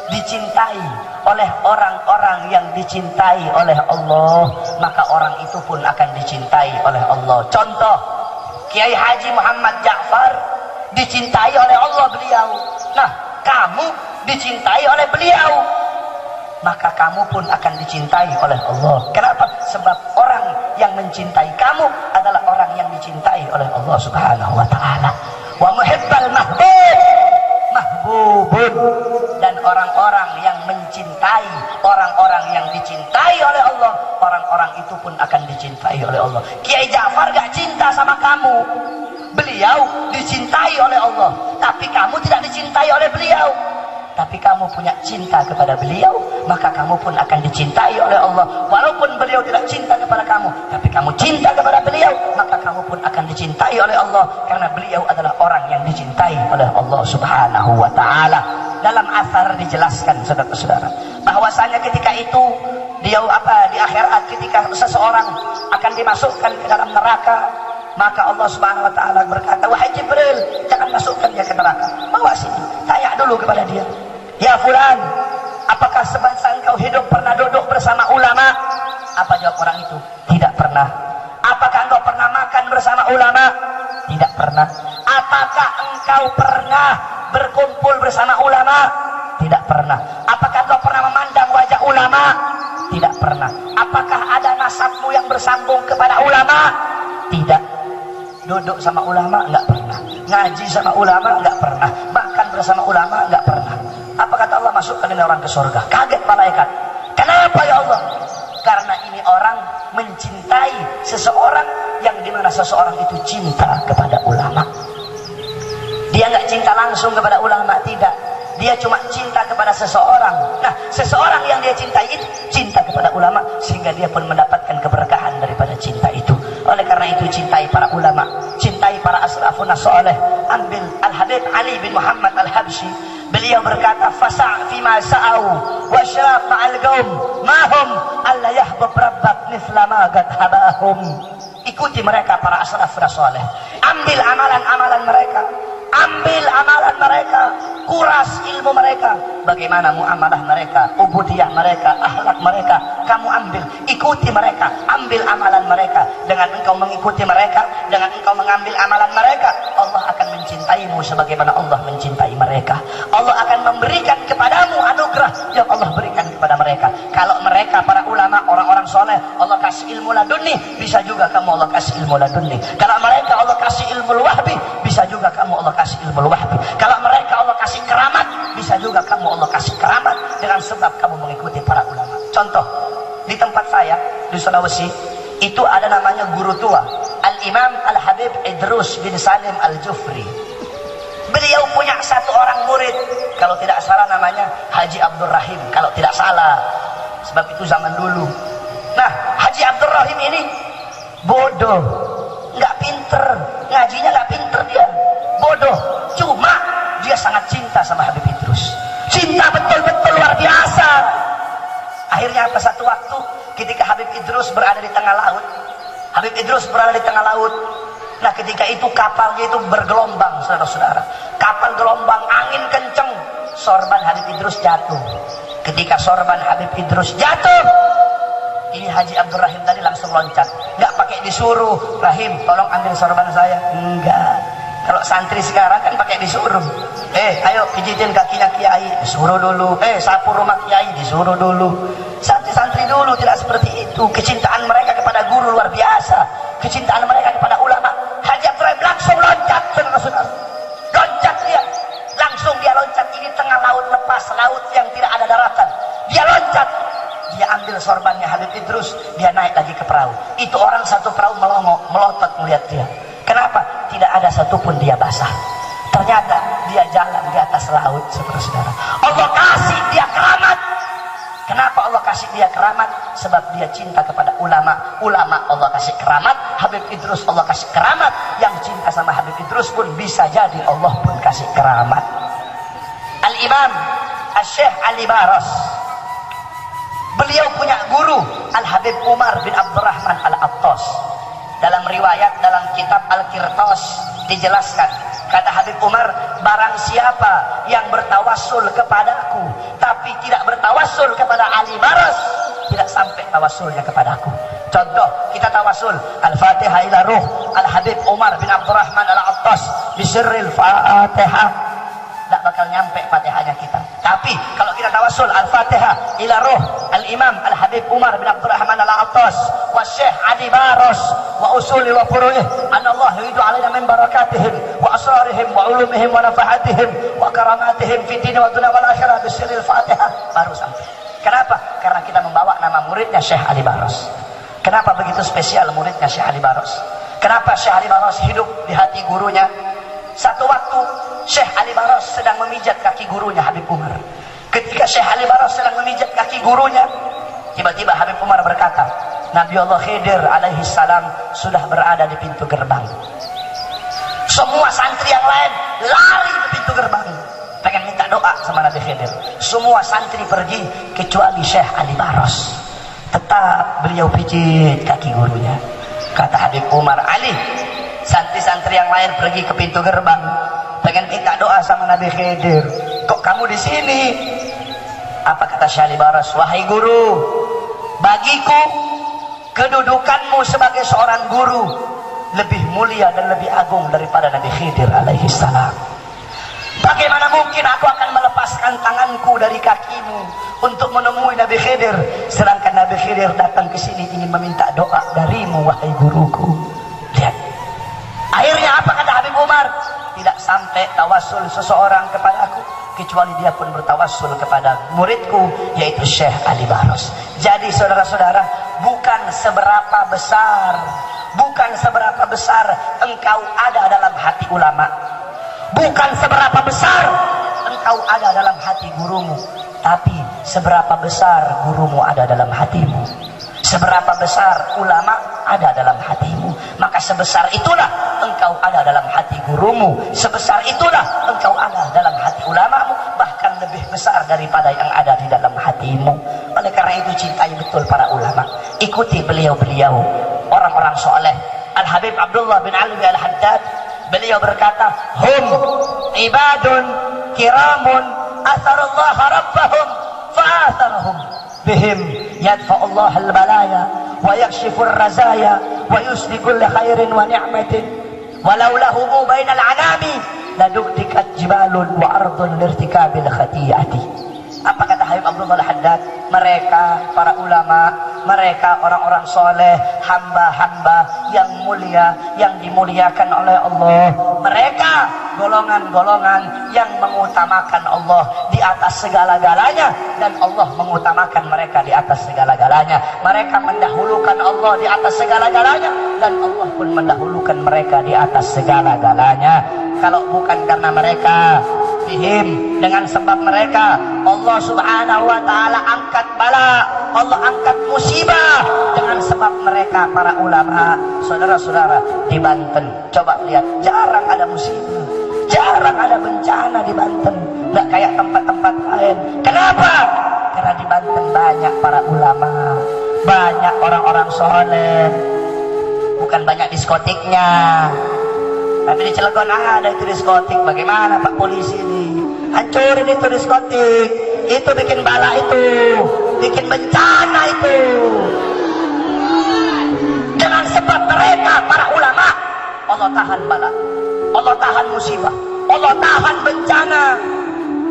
Dicintai oleh orang-orang yang dicintai oleh Allah, maka orang itu pun akan dicintai oleh Allah. Contoh, Kiai Haji Muhammad Ja'far dicintai oleh Allah beliau. Nah, kamu dicintai oleh beliau, maka kamu pun akan dicintai oleh Allah. Kenapa? Sebab orang yang mencintai kamu adalah orang yang dicintai oleh Allah Subhanahu wa ta'ala. Wa muhibbal mahbub mahbubun. Dan orang-orang yang mencintai orang-orang yang dicintai oleh Allah, orang-orang itu pun akan dicintai oleh Allah. Kiai Ja'far gak cinta sama kamu, Beliau dicintai oleh Allah, tapi kamu tidak dicintai oleh beliau. Tapi kamu punya cinta kepada beliau, maka kamu pun akan dicintai oleh Allah. Walaupun beliau tidak cinta kepada kamu, tapi kamu cinta kepada beliau, maka kamu pun akan dicintai oleh Allah, karena beliau adalah orang yang dicintai oleh Allah Subhanahu wa ta'ala. Dalam asar dijelaskan, saudara-saudara, bahwasanya ketika itu di akhirat, ketika seseorang akan dimasukkan ke dalam neraka, maka Allah Subhanahu wa ta'ala berkata, wahai Jibril, jangan masukkan dia ke neraka, bawa sini, tanya dulu kepada dia, ya fulan, apakah semasa engkau hidup pernah duduk bersama ulama? Apa jawab orang itu? Tidak pernah. Apakah engkau pernah makan bersama ulama? Tidak pernah. Apakah engkau pernah berkumpul bersama ulama? Tidak pernah. Apakah engkau pernah memandang wajah ulama? Tidak pernah. Apakah ada nasabmu yang bersambung kepada ulama? Tidak. Duduk sama ulama? Enggak pernah. Ngaji sama ulama? Enggak pernah. Makan bersama ulama? Enggak pernah. Apa kata Allah? Masukkan ini orang ke surga. Kaget malaikat. Kenapa ya Allah? Karena ini orang mencintai seseorang yang dimana seseorang itu cinta kepada ulama. Dia enggak cinta langsung kepada ulama, tidak. Dia cuma cinta kepada seseorang. Nah, seseorang yang dia cintai itu cinta kepada ulama, sehingga dia pun mendapatkan keberkahan daripada cinta itu. Oleh karena itu, cintai para ulama, cintai para aslafun as-salih. Ambil Al-Habib Ali bin Muhammad Al-Habsyi, beliau berkata, fasa' fima sa'au wa syarab ma'al gaum mahum alla yahbab rabbak mithla ma qad habahum. Ikuti mereka para aslafun as-salih. Ambil amalan-amalan mereka, ambil amalan mereka, kuras ilmu mereka, bagaimana muamalah mereka, ubudiyah mereka, akhlak mereka, kamu ambil, ikuti mereka, ambil amalan mereka. Dengan engkau mengikuti mereka, dengan engkau mengambil amalan mereka, Allah akan mencintaimu sebagaimana Allah mencintai mereka. Allah akan memberikan kepadamu anugerah yang Allah berikan kepada mereka. Kalau mereka para ulama, orang-orang soleh, Allah kasih ilmu laduni, bisa juga kamu Allah kasih ilmu laduni. Kalau mereka Allah kasih ilmu wahbi, bisa juga kamu Allah kasih ilmu wahbi. Kalau mereka Allah kasih keramat, bisa juga kamu Allah kasih keramat dengan sebab kamu mengikuti para ulama. Contoh, di tempat saya di Sulawesi itu ada namanya guru tua, Al-Imam Al-Habib Idrus bin Salim Al-Jufri. Beliau punya satu orang murid, kalau tidak salah namanya Haji Abdul Rahim, kalau tidak salah, sebab itu zaman dulu. Nah, Haji Abdul Rahim ini bodoh, nggak pinter, ngajinya nggak pinter, dia bodoh, cuma dia sangat cinta sama Habib Idrus, cinta betul-betul luar biasa. Akhirnya apa, satu waktu ketika Habib Idrus berada di tengah laut, Habib Idrus berada di tengah laut. Nah, ketika itu kapalnya itu bergelombang, saudara-saudara, kapal gelombang, angin kenceng, sorban Habib Idrus jatuh. Ketika sorban Habib Idrus jatuh, ini Haji Abdul Rahim tadi langsung loncat, nggak pakai disuruh, Rahim tolong ambil sorban saya, enggak. Kalau santri sekarang kan pakai disuruh, ayo pijitin kakinya kiai, disuruh dulu, sapu rumah kiai, disuruh dulu. Santri-santri dulu tidak seperti itu. Kecintaan mereka kepada guru luar biasa, kecintaan mereka kepada ulama. Haji Abdul Rahim langsung loncat, saudara-saudara, loncat dia, langsung dia loncat. Ini tengah laut lepas, laut yang tidak ada daratan, dia loncat. Dia ambil sorbannya Habib Idrus, dia naik lagi ke perahu. Itu orang satu perahu melotot melihat dia. Kenapa? Tidak ada satupun dia basah. Ternyata dia jalan di atas laut, saudara-saudara. Allah kasih dia keramat. Kenapa Allah kasih dia keramat? Sebab dia cinta kepada ulama. Ulama Allah kasih keramat, Habib Idrus Allah kasih keramat. Yang cinta sama Habib Idrus pun bisa jadi Allah pun kasih keramat. Al-Imam Al-Syekh Ali Baros, beliau punya guru Al-Habib Umar bin Abdurrahman Al-Attas. Dalam riwayat dalam kitab Al-Qirtas dijelaskan, kata Habib Umar, barang siapa yang bertawassul kepadaku tapi tidak bertawassul kepada Ali Baros, tidak sampai tawassulnya kepadaku. Contoh, kita tawassul Al-Fatihah ila ruh Al-Habib Umar bin Abdurrahman Al-Attas bisirril Fatihah, tidak bakal nyampe Fatihahnya kita. Tapi kalau kita tawassul Al-Fatihah ila ruh Al-Imam Al-Habib Umar bin Abdurrahman Al-Attas wa Syekh Ali Baros wa usuli wa furu'ih anallah yuridu alaina min barakatihim wa asrarihim wa ulumihim wa nafahatihim wa karamatihim fi dini wa dunia wal akhirah bisirril Fatihah, baru sampai. Kenapa? Karena kita membawa nama muridnya Syekh Ali Baros. Kenapa begitu spesial muridnya Syekh Ali Baros? Kenapa Syekh Ali Baros hidup di hati gurunya? Satu waktu Syekh Ali Baros sedang memijat kaki gurunya Habib Umar. Ketika Syekh Ali Baros sedang memijat kaki gurunya, tiba-tiba Habib Umar berkata, Nabi Allah Khidir alaihi salam sudah berada di pintu gerbang. Semua santri yang lain lari ke pintu gerbang, pengen minta doa sama Nabi Khidir. Semua santri pergi kecuali Syekh Ali Baros. Tetap beliau pijit kaki gurunya. Kata Habib Umar, Ali, santri-santri yang lain pergi ke pintu gerbang, pengen minta doa sama Nabi Khidir. Kok kamu di sini? Apa kata Syekh Ali Baros? Wahai guru, bagiku kedudukanmu sebagai seorang guru lebih mulia dan lebih agung daripada Nabi Khidir alaihi salam. Bagaimana mungkin aku akan melepaskan tanganku dari kakimu untuk menemui Nabi Khidir, sedangkan Nabi Khidir datang ke sini ingin meminta doa darimu, wahai guruku. Lihat. Akhirnya apa kata Habib Umar? Tidak sampai tawassul seseorang kepadaku kecuali dia pun bertawassul kepada muridku, yaitu Syekh Ali Baros. Jadi saudara-saudara, bukan seberapa besar engkau ada dalam hati ulama, bukan seberapa besar engkau ada dalam hati gurumu, tapi seberapa besar gurumu ada dalam hatimu, seberapa besar ulama ada dalam hatimu, maka sebesar itulah engkau ada dalam hati gurumu, sebesar itulah engkau ada dalam hati ulamamu, bahkan lebih besar daripada yang ada di dalam hatimu. Oleh karena itu cintai betul para ulama, ikuti beliau-beliau, orang-orang soleh. Al-Habib Abdullah bin Ali Al-Haddad, beliau berkata, hum ibadun kiramun atharullah rabbahum fa'atharahum bihim yadfa'ullah al-balaya wa yakshifur razaya wa yusli kulli khairin wa ni'matin walau lahumu bainal anami laduktikat jibalun wa ardun lirtikabil khati'ati. Apa kata Habib Abdullah Al-Haddad? Mereka para ulama, mereka orang-orang soleh, hamba-hamba yang mulia, yang dimuliakan oleh Allah. Mereka golongan-golongan yang mengutamakan Allah di atas segala-galanya, dan Allah mengutamakan mereka di atas segala-galanya. Mereka mendahulukan Allah di atas segala-galanya, dan Allah pun mendahulukan mereka di atas segala-galanya. Kalau bukan karena mereka, bihim, dengan sebab mereka, Allah subhanahu wa ta'ala angkat bala, Allah angkat musibah dengan sebab mereka para ulama. Saudara-saudara, di Banten coba lihat, jarang ada musibah, jarang ada bencana di Banten, nggak kayak tempat-tempat lain. Kenapa? Karena di Banten banyak para ulama, banyak orang-orang soleh, bukan banyak diskotiknya. Tapi di Cilegon ada itu diskotik. Bagaimana Pak Polisi ini? Hancurin itu diskotik. Itu bikin bala itu, bikin bencana itu. Dengan sebab mereka para ulama, Allah tahan bala, Allah tahan musibah, Allah tahan bencana.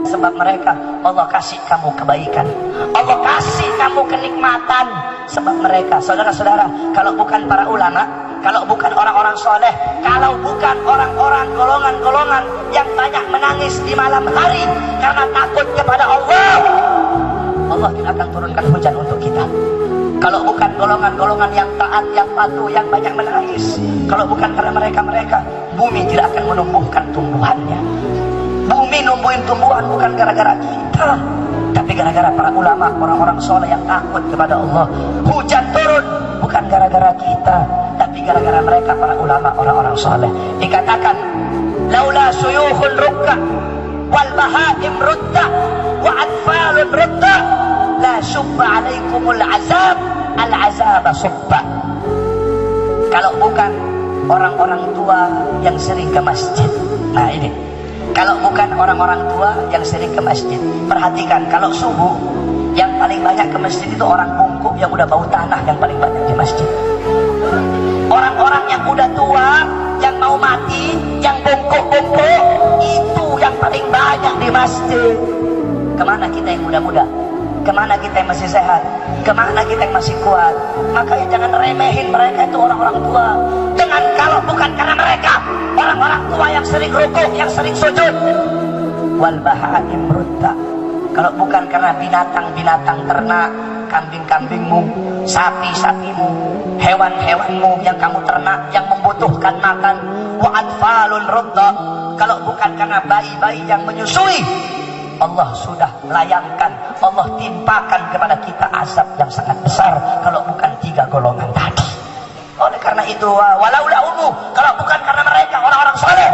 Sebab mereka, Allah kasih kamu kebaikan, Allah kasih kamu kenikmatan. Sebab mereka, saudara-saudara, kalau bukan para ulama, kalau bukan orang-orang soleh, kalau bukan orang-orang golongan-golongan yang banyak menangis di malam hari karena takut kepada Allah, Allah tidak akan turunkan hujan untuk kita. Kalau bukan golongan-golongan yang taat, yang patuh, yang banyak menangis, kalau bukan karena mereka-mereka, bumi tidak akan menumbuhkan tumbuhannya. Bumi numbuhin tumbuhan bukan gara-gara kita, tapi gara-gara para ulama, orang-orang soleh yang takut kepada Allah. Hujan turun bukan gara-gara kita, tapi gara-gara mereka para ulama, orang-orang soleh. Dikatakan, laula suyukhul rukka wal bahaim rutta wa atfalun rutta la subba alaikumul azab al azab subba. Kalau bukan orang-orang tua yang sering ke masjid, nah ini, kalau bukan orang-orang tua yang sering ke masjid, perhatikan, kalau subuh yang paling banyak ke masjid itu orang bungkuk yang udah bau tanah, yang paling banyak di masjid. Orang-orang yang udah tua, yang mau mati, yang bungkuk-bungkuk, itu yang paling banyak di masjid. Kemana kita yang muda-muda? Kemana kita yang masih sehat? Kemana kita yang masih kuat? Makanya jangan remehin mereka itu orang-orang tua. Dengan kalau bukan karena mereka, orang-orang tua yang sering rukuk, yang sering sujud, wal bahaim rutta, kalau bukan karena binatang-binatang ternak, kambing-kambingmu, sapi-sapimu, hewan-hewanmu yang kamu ternak yang membutuhkan makan. Wa atfalun rudda, kalau bukan karena bayi-bayi yang menyusui, Allah sudah melayangkan, Allah timpakan kepada kita azab yang sangat besar kalau bukan 3 golongan tadi. Oleh karena itu, walaula umu, kalau bukan karena mereka orang-orang soleh,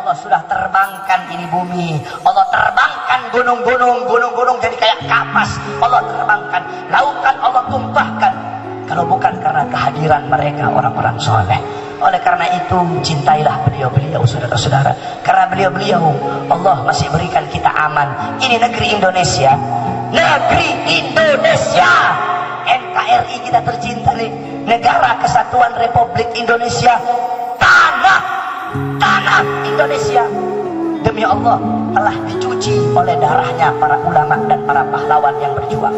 Allah sudah terbangkan ini bumi, Allah terbangkan gunung-gunung jadi kayak kapas, Allah terbangkan lautan, Allah tumpahkan, kalau bukan karena kehadiran mereka orang-orang soleh. Oleh karena itu, cintailah beliau-beliau, saudara-saudara, karena beliau-beliau Allah masih berikan kita aman. Ini negeri Indonesia, NKRI kita tercinta nih, Negara Kesatuan Republik Indonesia, tanah Indonesia, demi Allah telah dicuci oleh darahnya para ulama dan para pahlawan yang berjuang.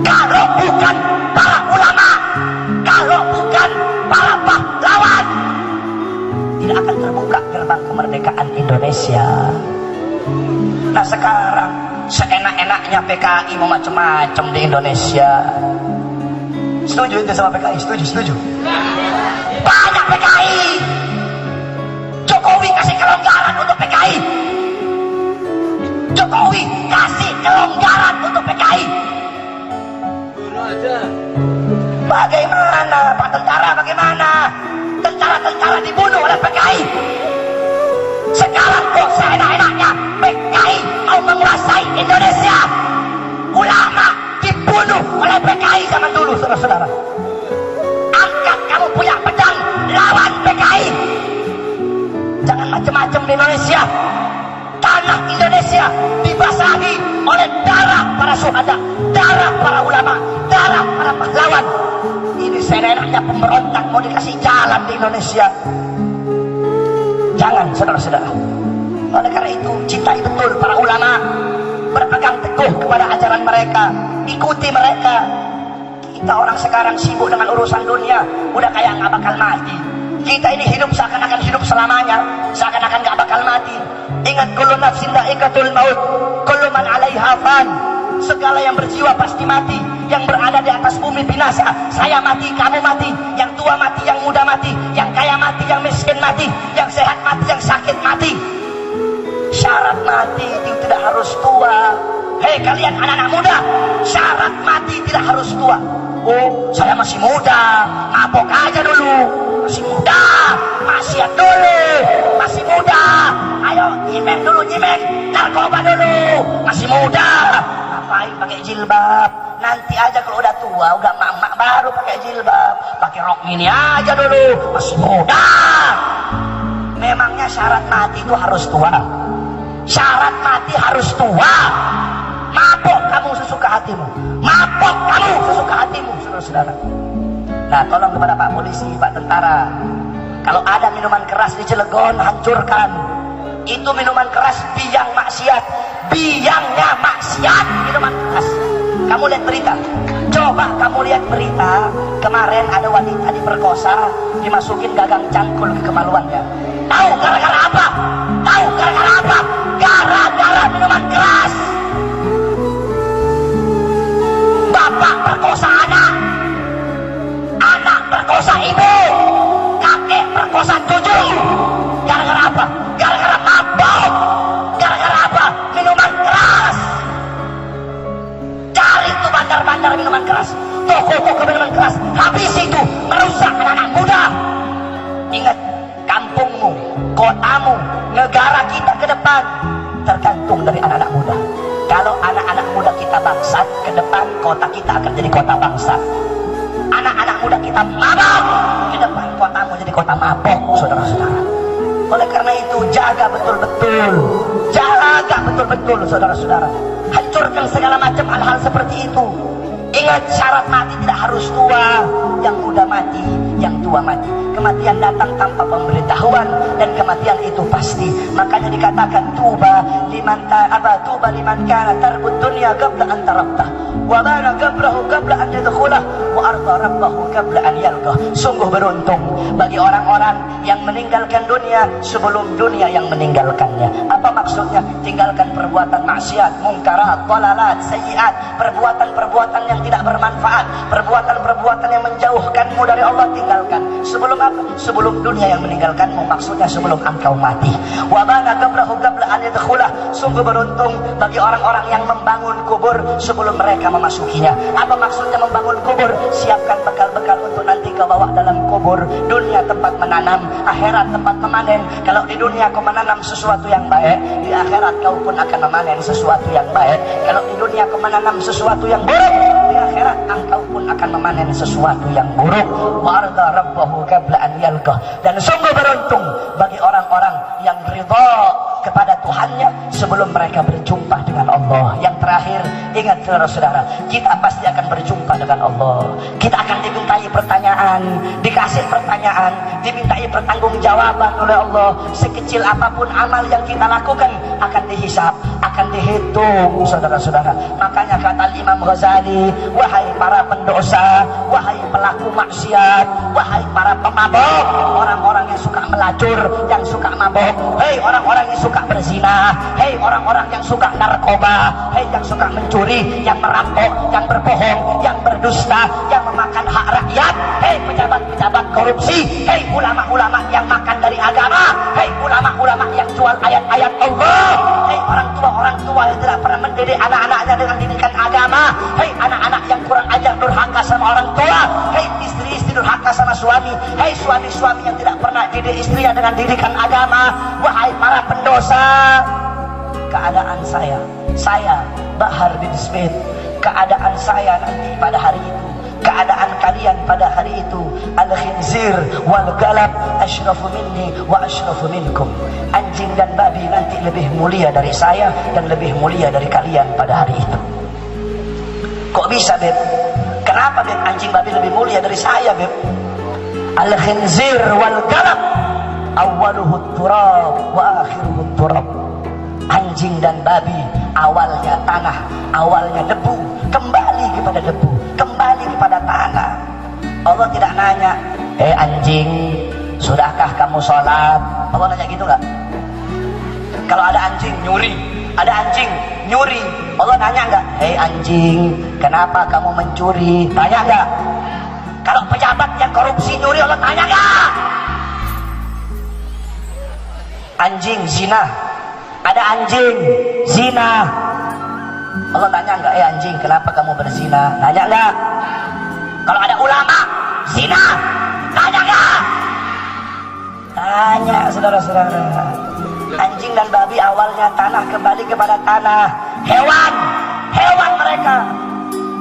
Kalau bukan para ulama, kalau bukan para pahlawan, tidak akan terbuka gerbang kemerdekaan Indonesia. Nah sekarang seenak-enaknya PKI mau macam-macam di Indonesia. Setuju itu sama PKI? Setuju. Banyak PKI. Jokowi kasih kelonggaran untuk PKI. Jokowi kasih kelonggaran untuk PKI. Bagaimana Pak Tentara, bagaimana tentara-tentara dibunuh oleh PKI? Sekarang kok seenak-enaknya PKI mau menguasai Indonesia. Ulama dibunuh oleh PKI zaman dulu, saudara-saudara. Angkat kamu punya pedang, lawan PKI. Jangan macam-macam di Indonesia. Tanah Indonesia dibasahi oleh darah para syuhada, darah para ulama, darah para pahlawan. Ini seenaknya pemberontak mau dikasih jalan di Indonesia. Jangan, saudara-saudara. Oleh karena itu, cintai betul para ulama, berpegang teguh kepada ajaran mereka, ikuti mereka. Kita orang sekarang sibuk dengan urusan dunia, udah kayak nggak bakal mati. Kita ini hidup seakan-akan hidup selamanya, seakan-akan nggak bakal mati. Ingat, kullu nafsin dha'iqatul maut, kullu man 'alaiha fan. Segala yang berjiwa pasti mati, yang berada di atas bumi binasa. Saya mati, kamu mati, yang tua mati, yang muda mati, yang kaya mati, yang miskin mati, yang sehat mati, yang sakit mati. Syarat mati itu tidak harus tua. Hei kalian anak-anak muda, syarat mati tidak harus tua. Oh, saya masih muda, mabok aja dulu. Masih muda, maksiat dulu, masih muda. Ayo nyimeng dulu, nyimeng, narkoba dulu, masih muda. Ngapain pakai jilbab? Nanti aja kalau udah tua, udah mak-mak baru pakai jilbab. Pakai rok mini aja dulu, masih muda. Memangnya syarat mati itu harus tua? Syarat mati harus tua. Mabok kamu sesuka hatimu, mabok kamu sesuka hatimu, saudara-saudara. Nah, tolong kepada Pak Polisi, Pak Tentara, kalau ada minuman keras di Cilegon, hancurkan. Itu minuman keras biang maksiat, biangnya maksiat, minuman keras. Kamu lihat berita, coba kamu lihat berita, kemarin ada wanita diperkosa, dimasukin gagang cangkul ke kemaluannya. Tahu gara-gara apa? Tahu gara-gara apa? Gara-gara minuman keras. Bapak perkosa anak, anak perkosa ibu, kakek perkosa cucu. Gara-gara apa? Gara-gara mabok. Gara-gara apa? Minuman keras. Cari tuh bandar-bandar minuman keras, toko-toko minuman keras, habis itu merusak anak-anak muda. Ingat, kampungmu, kotamu, negara kita ke depan tergantung dari anak-anak muda. Kalau anak-anak muda kita bangsat, ke depan kota kita akan jadi kota bangsat. Anak-anak muda kita mabok, ke depan kotamu jadi kota mabok, saudara-saudara. Oleh karena itu, jaga betul-betul, jaga betul-betul, saudara-saudara. Hancurkan segala macam hal-hal seperti itu. Ingat, syarat mati tidak harus tua. Yang muda mati, yang tua mati. Kematian datang tanpa pemberitahuan, dan kematian itu pasti. Makanya dikatakan tuba liman kana tarbud dunya qabla an tarabtah wa bana qablahu qabla an yadkhulah wa arda rabbahu qabla an yalqah. Sungguh beruntung bagi orang-orang yang meninggalkan dunia sebelum dunia yang meninggalkannya. Apa maksudnya? Tinggalkan perbuatan maksiat, mungkarat, dhalalat, sayyiat, perbuatan-perbuatan yang tidak bermanfaat, perbuatan-perbuatan yang menjauhkanmu dari Allah, tinggalkan. Sebelum apa? Sebelum dunia yang meninggalkanmu, maksudnya sebelum engkau mati. Wa bana qablahu qabla an yadkhulah. Sungguh beruntung bagi orang-orang yang membangun kubur sebelum mereka memasukinya. Apa maksudnya membangun kubur? Siapkan bekal-bekal untuk nanti kau bawa dalam kubur. Dunia tempat menanam, akhirat tempat memanen. Kalau di dunia kau menanam sesuatu yang baik, di akhirat kau pun akan memanen sesuatu yang baik. Kalau di dunia kau menanam sesuatu yang buruk, di akhirat engkau pun akan memanen sesuatu yang buruk. Wa arda rabbahu qabla an yalqah. Dan sungguh beruntung bagi orang-orang yang ridha kepada Tuhannya sebelum mereka berjumpa dengan Allah. Yang terakhir, ingat saudara-saudara, kita pasti akan berjumpa dengan Allah. Kita akan dimintai pertanyaan, dikasih pertanyaan, dimintai pertanggungjawaban oleh Allah. Sekecil apapun amal yang kita lakukan akan dihisab, akan dihitung, saudara-saudara. Makanya kata Imam Ghazali, wahai para pendosa, wahai pelaku maksiat, wahai para pemabok, orang-orang yang suka melacur, yang suka mabok, hei orang-orang yang suka berzina, hei orang-orang yang suka narkoba, hei yang suka mencuri, yang merampok, yang berbohong, yang berdusta, yang memakan hak rakyat, hei pejabat-pejabat korupsi, hei ulama-ulama yang makan dari agama, hei ulama-ulama yang jual ayat-ayat Allah, hei orang tua yang tidak pernah mendidik anak-anaknya dengan didikan agama, hei anak-anak yang kurang ajar durhaka sama orang tua, hei istri-istri durhaka sama suami, hei suami-suami yang tidak pernah didik istrinya dengan didikan agama, wahai para pendosa. Keadaan saya Bahar bin Smith, keadaan saya nanti pada hari itu, keadaan kalian pada hari itu, al-khinzir wal galab asyrafu minni wa asyrafu minkum. Anjing dan babi nanti lebih mulia dari saya dan lebih mulia dari kalian pada hari itu. Kok bisa, Beb? Kenapa, Beb? Anjing babi lebih mulia dari saya, Beb? Al-khinzir wal galab awwaluhu turab wa akhiruhu turab. Anjing dan babi awalnya tanah, awalnya debu, kembali kepada debu, kembali kepada tanah. Allah tidak nanya, anjing, sudahkah kamu sholat? Allah nanya gitu nggak? Kalau ada anjing nyuri, ada anjing nyuri, Allah nanya nggak? Anjing, kenapa kamu mencuri? Tanya nggak? Kalau pejabat yang korupsi nyuri, Allah tanya nggak? Anjing zina, ada anjing zina, Allah tanya nggak? Anjing, kenapa kamu berzina? Tanya nggak? Kalau ada ulama zina, tanya nggak? Tanya, saudara-saudara. Anjing dan babi awalnya tanah, kembali kepada tanah. Hewan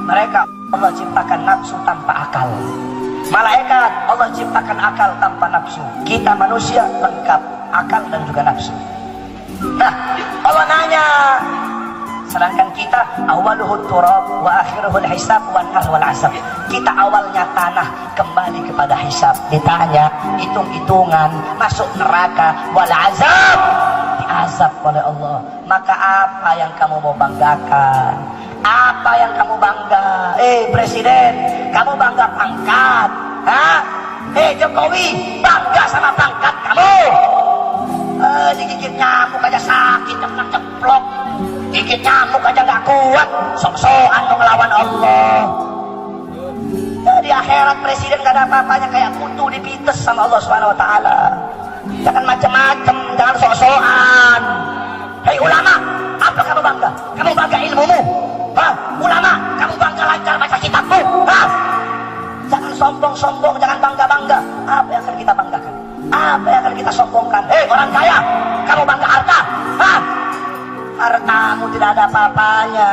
mereka Allah ciptakan nafsu tanpa akal. Malaikat Allah ciptakan akal tanpa nafsu. Kita manusia lengkap akal dan juga nafsu. Nah, Allah nanya, sedangkan kita awaluhu turab wa akhiruhul hisab wan nar wal asab. Kita awalnya tanah, kembali kepada hisab. Ditanya, hitung-hitungan, masuk neraka wal azab, diazab oleh Allah. Maka apa yang kamu mau banggakan? Apa yang kamu bangga? Presiden, kamu bangga pangkat? Jokowi, bangga sama pangkat kamu? Digigit nyamuk aja sakit, ceplok. Gigit nyamuk aja gak kuat, sok-sokan mau ngelawan Allah. Di akhirat presiden gak ada apa-apanya, kayak kutu dipites sama Allah Subhanahu Wa Taala. Jangan macam-macam, jangan sok-sokan. Hei ulama, apa kamu bangga? Kamu bangga ilmumu? Ulama, kamu bangga lancar baca kitabmu? Jangan sombong-sombong, jangan bangga-bangga. Apa yang akan kita banggakan? Apa yang akan kita sombongkan? Orang kaya, kamu bangga harta? Hartamu tidak ada apa-apanya.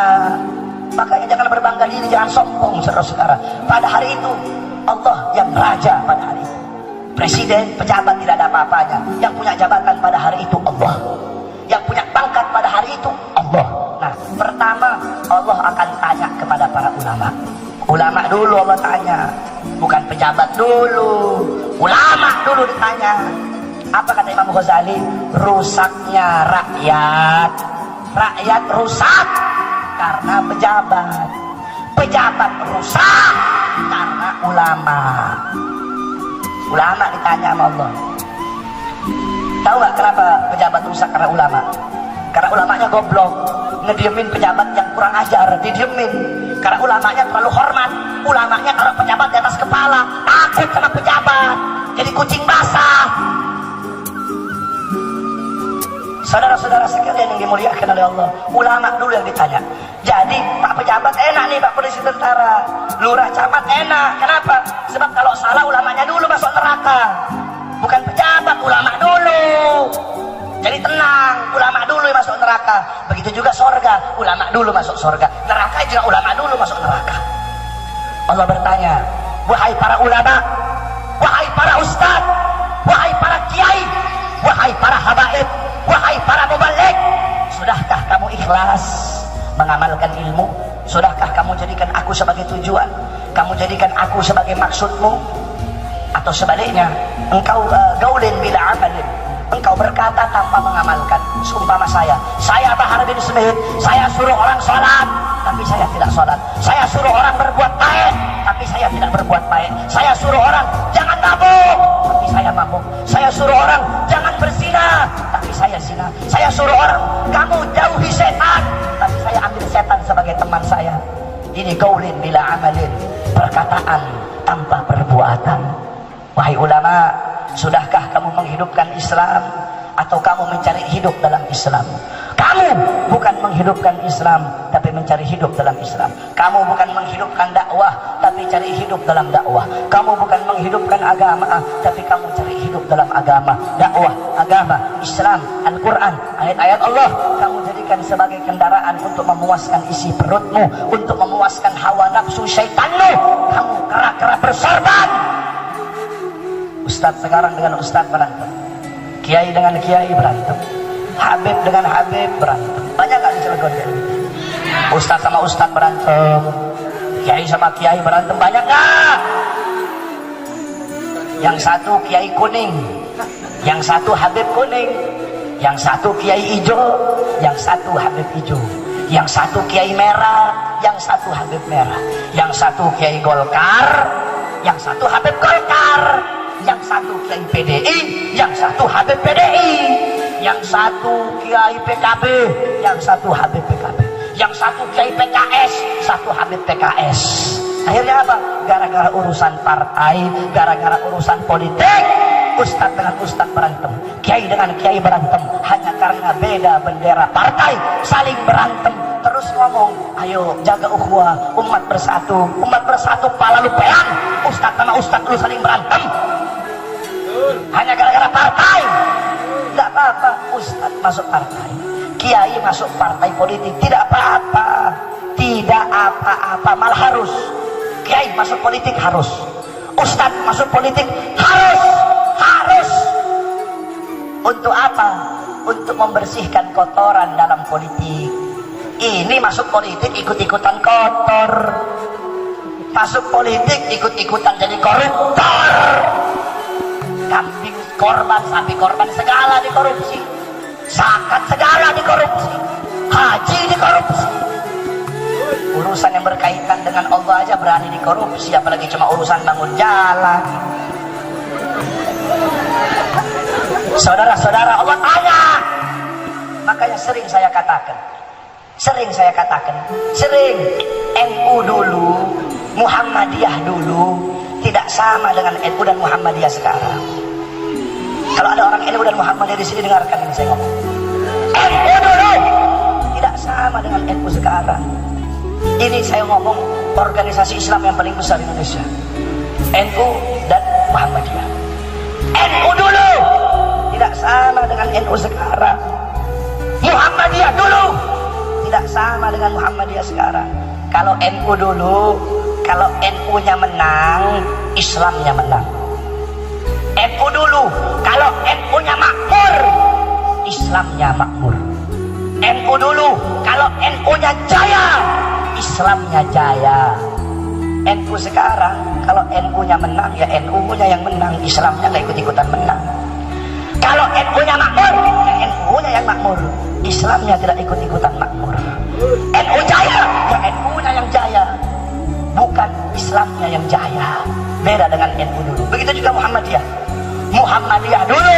Makanya jangan berbangga diri, jangan sombong, saudara-saudara. Pada hari itu Allah yang raja pada hari itu. Presiden, pejabat tidak ada apa-apanya. Yang punya jabatan pada hari itu Allah. Yang punya pangkat pada hari itu Allah. Nah, pertama Allah akan tanya kepada para ulama. Ulama dulu Allah tanya, bukan pejabat dulu. Ulama dulu ditanya. Apa kata Imam Ghazali? Rusaknya rakyat rakyat rusak karena pejabat, pejabat rusak karena ulama. Ulama ditanya sama Allah, tahu nggak kenapa pejabat rusak? Karena ulama. Karena ulamanya goblok, ngediemin pejabat yang kurang ajar, didiemin. Karena ulamanya terlalu hormat, ulamanya kalau pejabat di atas kepala, takut sama pejabat, jadi kucing basah. Saudara-saudara sekalian yang dimuliakan oleh Allah, ulama dulu yang ditanya. Jadi Pak pejabat enak nih, Pak polisi tentara, lurah camat enak. Kenapa? Sebab kalau salah ulamanya dulu masuk neraka, bukan pejabat, ulama dulu. Jadi tenang, ulama dulu yang masuk neraka. Begitu juga sorga, ulama dulu masuk sorga. Neraka juga ulama dulu masuk neraka. Allah bertanya, wahai para ulama, wahai para ustadz, wahai para kiai, wahai para habaib, wahai para mubaligh, sudahkah kamu ikhlas mengamalkan ilmu? Sudahkah kamu jadikan aku sebagai tujuan? Kamu jadikan aku sebagai maksudmu? Atau sebaliknya, engkau gaulin bila amalin, engkau berkata tanpa mengamalkan. Seumpama saya Bahar bin Smith, saya suruh orang sholat tapi saya tidak sholat. Saya suruh orang berbuat baik tapi saya tidak berbuat baik. Saya suruh orang jangan mabuk tapi saya mabuk. Saya suruh orang jangan berzina tapi saya zina. Saya suruh orang kamu jauhi setan tapi saya ambil setan sebagai teman saya. Ini gaulin bila amalin, perkataan tanpa perbuatan. Wahai ulama, sudahkah kamu menghidupkan Islam atau kamu mencari hidup dalam Islam? Kamu bukan menghidupkan Islam tapi mencari hidup dalam Islam. Kamu bukan menghidupkan dakwah tapi cari hidup dalam dakwah. Kamu bukan menghidupkan agama tapi kamu cari hidup dalam agama. Dakwah, agama, Islam, Al-Quran, ayat-ayat Allah kamu jadikan sebagai kendaraan untuk memuaskan isi perutmu, untuk memuaskan hawa nafsu syaitanmu. Kamu kerak-kerak bersorban. Ustadz sekarang dengan ustadz berantem, kiai dengan kiai berantem, habib dengan habib berantem. Banyak gak di Cilegon? Ustadz sama ustadz berantem, kiai sama kiai berantem. Banyak gak? Yang satu kiai kuning, yang satu habib kuning, yang satu kiai hijau, yang satu habib hijau, yang satu kiai merah, yang satu habib merah, yang satu kiai Golkar, yang satu habib Golkar, yang satu kiai PDI, yang satu habib PDI, yang satu kiai PKB, yang satu habib PKB, yang satu kiai PKS, satu habib PKS. Akhirnya apa? Gara-gara urusan partai, gara-gara urusan politik, ustadz dengan ustadz berantem, kiai dengan kiai berantem, hanya karena beda bendera partai, saling berantem. Terus ngomong, ayo jaga ukhuwah, umat bersatu pala lupean. Ustadz sama ustadz lu saling berantem hanya gara-gara partai. Tidak apa-apa, ustadz masuk partai, kiai masuk partai politik, tidak apa-apa, tidak apa-apa, malah harus. Kiai masuk politik harus, ustadz masuk politik harus. Untuk apa? Untuk membersihkan kotoran dalam politik. Ini masuk politik ikut-ikutan kotor, masuk politik ikut-ikutan jadi koruptor. Kambing korban, sapi korban, segala dikorupsi, zakat segala dikorupsi, haji dikorupsi. Urusan yang berkaitan dengan Allah aja berani dikorupsi, apalagi cuma urusan bangun jalan. Saudara-saudara, Allah tanya. Makanya sering saya katakan, NU dulu, Muhammadiyah dulu tidak sama dengan NU dan Muhammadiyah sekarang. Kalau ada orang NU dan Muhammadiyah di sini, dengarkan ini saya ngomong. NU dulu tidak sama dengan NU sekarang. Ini saya ngomong organisasi Islam yang paling besar di Indonesia, NU dan Muhammadiyah. NU dulu tidak sama dengan NU sekarang. Muhammadiyah dulu tidak sama dengan Muhammadiyah sekarang. Kalau NU dulu, kalau NU-nya menang, Islamnya menang. NU dulu, kalau NU-nya makmur, Islamnya makmur. NU dulu, kalau NU-nya jaya, Islamnya jaya. NU sekarang, kalau NU-nya menang, ya NU-nya yang menang, Islamnya nggak ikut-ikutan menang. Kalau NU-nya makmur, ya NU-nya yang makmur. Islamnya tidak ikut-ikutan makmur. NU jaya, ya NU-nya yang jaya, bukan Islamnya yang jaya. Beda dengan NU dulu. Begitu juga Muhammadiyah. Muhammadiyah dulu,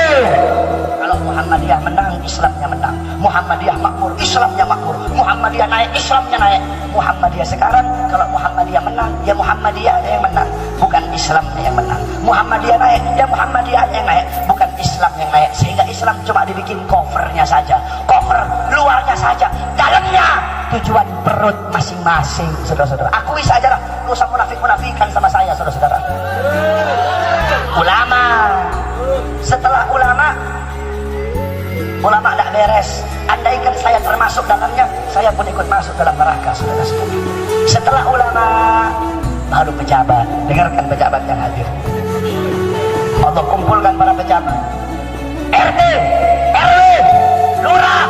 kalau Muhammadiyah menang, Islamnya menang. Muhammadiyah makmur, Islamnya makmur. Muhammadiyah naik, Islamnya naik. Muhammadiyah sekarang, kalau Muhammadiyah menang, ya Muhammadiyah yang menang, bukan Islamnya yang menang. Muhammadiyah naik, ya Muhammadiyah yang naik, bukan Islam yang naik. Sehingga Islam cuma dibikin covernya saja, cover luarnya saja, dalamnya tujuan perut masing-masing. Saudara-saudara, akui saja lah, gak usah munafik-munafikan sama saya, saudara-saudara. Ulama, setelah ulama tidak beres. Andaikan saya termasuk dalamnya, saya pun ikut masuk dalam neraka, saudara-saudara. Setelah ulama, baru pejabat. Dengarkan pejabat yang hadir. Allah kumpulkan para pejabat, RT, RW, lurah,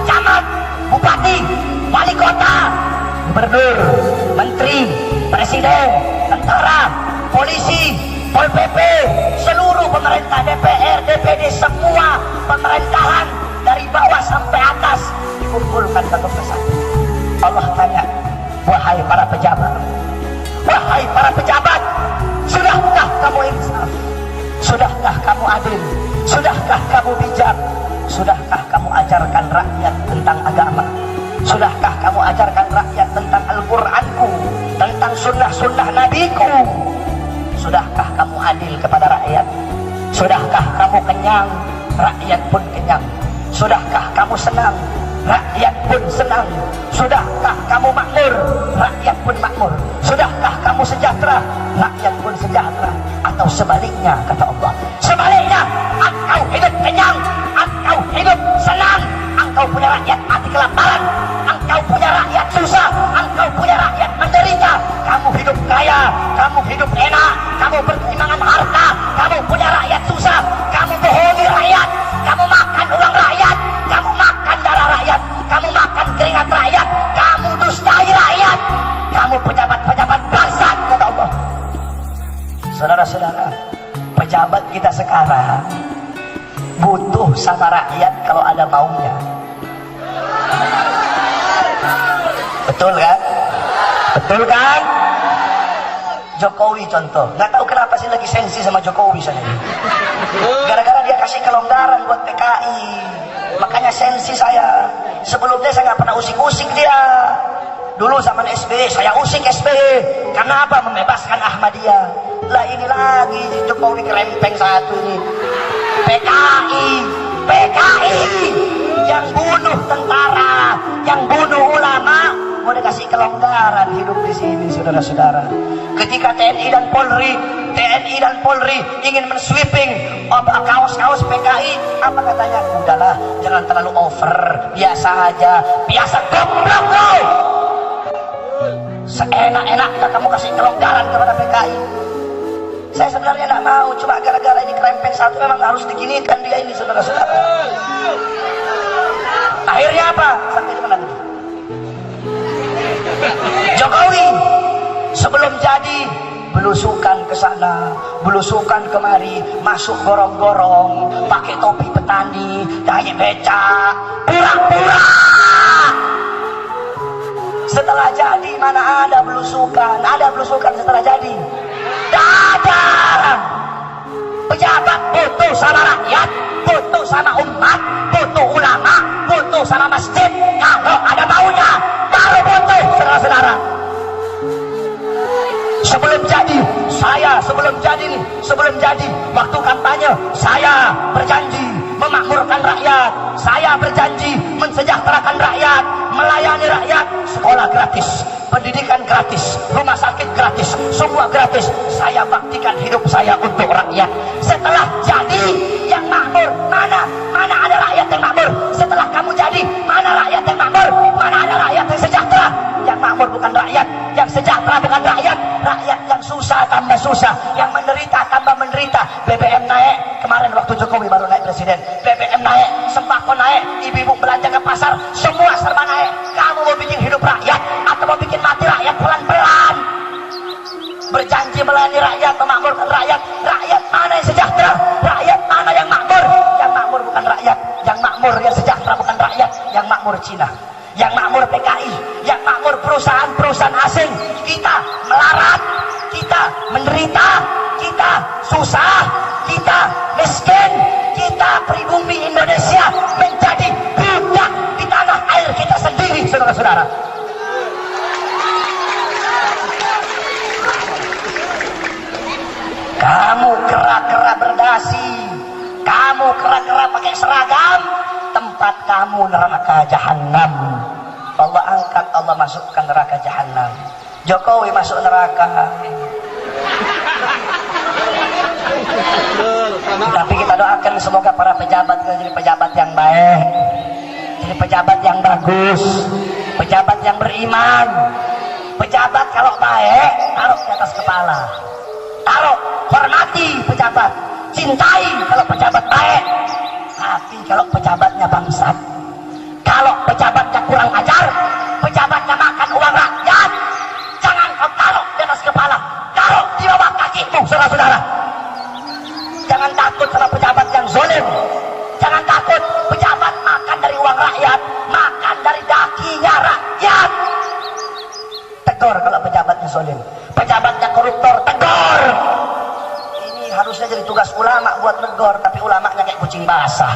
camat, bupati, wali kota, gubernur, menteri, presiden, tentara, polisi, Pol PP, seluruh pemerintah, DPR, DPD, semua pemerintahan dari bawah sampai atas dikumpulkan satu persatu. Allah tanya, wahai para pejabat, wahai para pejabat, sudahkah kamu insaf? Sudahkah kamu adil? Sudahkah kamu bijak? Sudahkah kamu ajarkan rakyat tentang agama? Sudahkah kamu ajarkan rakyat tentang Al-Quranku, tentang sunnah-sunnah nabiku? Sudahkah kamu adil kepada rakyat? Sudahkah kamu kenyang? Rakyat pun kenyang. Sudahkah kamu senang? Rakyat pun senang. Sudahkah kamu makmur? Rakyat pun makmur. Sudahkah kamu sejahtera? Rakyat pun sejahtera. Atau sebaliknya, kata Allah, sebaliknya, engkau hidup kenyang, engkau hidup senang, engkau punya rakyat mati kelaparan, engkau punya rakyat susah, engkau punya rakyat menderita. Kamu hidup kaya, kamu hidup enak, kamu berkeimangan harta, kamu punya rakyat susah, kamu bohongi rakyat, kamu makan uang rakyat, kamu makan darah rakyat, kamu makan keringat rakyat, kamu dustai rakyat, kamu pejabat-pejabat bangsat, kata Allah. Saudara-saudara, pejabat kita sekarang butuh sama rakyat kalau ada maunya. Betul kan? Betul kan? Jokowi contoh, nggak tahu kenapa sih lagi sensi sama Jokowi sana. Gara-gara dia kasih kelonggaran buat PKI, makanya sensi saya. Sebelumnya saya nggak pernah usik-usik dia. Dulu zaman SBY saya usik SBY. Karena apa? Membebaskan Ahmadiyah. Lah ini lagi Jokowi kerempeng satu ini. PKI, PKI yang bunuh tentara, yang bunuh ulama, mau dikasih kelonggaran hidup di sini, saudara-saudara. Ketika TNI dan Polri ingin mensweeping kaos-kaos PKI, apa katanya? Udahlah, jangan terlalu over, biasa aja, biasa goblok kau. Seenak-enaknya kamu kasih kelonggaran kepada PKI. Saya sebenarnya tidak mau, cuma gara-gara ini kerempeng satu memang harus diginikan dia ini, saudara-saudara. Akhirnya apa? Sampai di mana tadi? Jokowi sebelum jadi belusukan ke sana, belusukan kemari, masuk gorong-gorong, pakai topi petani, naik becak, pura-pura. Setelah jadi mana ada belusukan? Ada belusukan setelah jadi? Ada. Pejabat butuh sama rakyat, butuh sama umat, butuh ulama, butuh sama masjid. Kalau ada maunya, baru butuh, saudara-saudara. Sebelum jadi, waktu kampanye, saya berjanji memakmurkan rakyat, saya berjanji mensejahterakan rakyat, melayani rakyat, sekolah gratis, pendidikan gratis, rumah sakit gratis, semua gratis. Saya baktikan hidup saya untuk rakyat. Setelah jadi yang makmur, mana ada rakyat yang makmur? Setelah kamu jadi, mana rakyat yang makmur? Mana ada rakyat yang sejahtera? Yang makmur bukan rakyat, yang sejahtera bukan rakyat. Rakyat yang susah tambah susah, yang menderita tambah menderita. BBM naik, kemarin waktu Jokowi baru naik presiden, BBM naik, sembako naik, ibu-ibu belanja ke pasar, semua serba naik. Kamu mau bikin hidup rakyat atau mau bikin mati rakyat pelan-pelan? Berjanji melayani rakyat, memakmurkan rakyat. Rakyat mana yang sejahtera? Rakyat mana yang makmur? Yang makmur bukan rakyat, yang makmur yang sejahtera bukan rakyat, yang Cina, yang makmur PKI, yang makmur perusahaan-perusahaan asing. Kita melarat, kita menderita, kita susah, kita miskin, kita pribumi Indonesia menjadi budak di tanah air kita sendiri, saudara-saudara. Kamu kera-kera berdasi, kamu kera-kera pakai seragam, tempat kamu neraka jahanam. Allah angkat, Allah masukkan neraka jahanam. Jokowi masuk neraka. Tapi kita doakan semoga para pejabat jadi pejabat yang baik, jadi pejabat yang bagus, pejabat yang beriman. Pejabat kalau baik, taruh di atas kepala, taruh, hormati pejabat, cintai kalau pejabat baik. Tapi kalau pejabatnya bangsat, kalau pejabatnya kurang ajar, pejabatnya makan uang rakyat, jangan kau taruh di atas kepala, taruh di bawah kakimu, saudara-saudara. Jangan takut sama pejabat yang zalim. Jangan takut, pejabat makan dari uang rakyat, makan dari dakinya rakyat. Tegur kalau pejabatnya zalim, pejabatnya koruptor, tegur. Ini harusnya jadi tugas ulama buat negor, tapi ulamanya kayak kucing basah.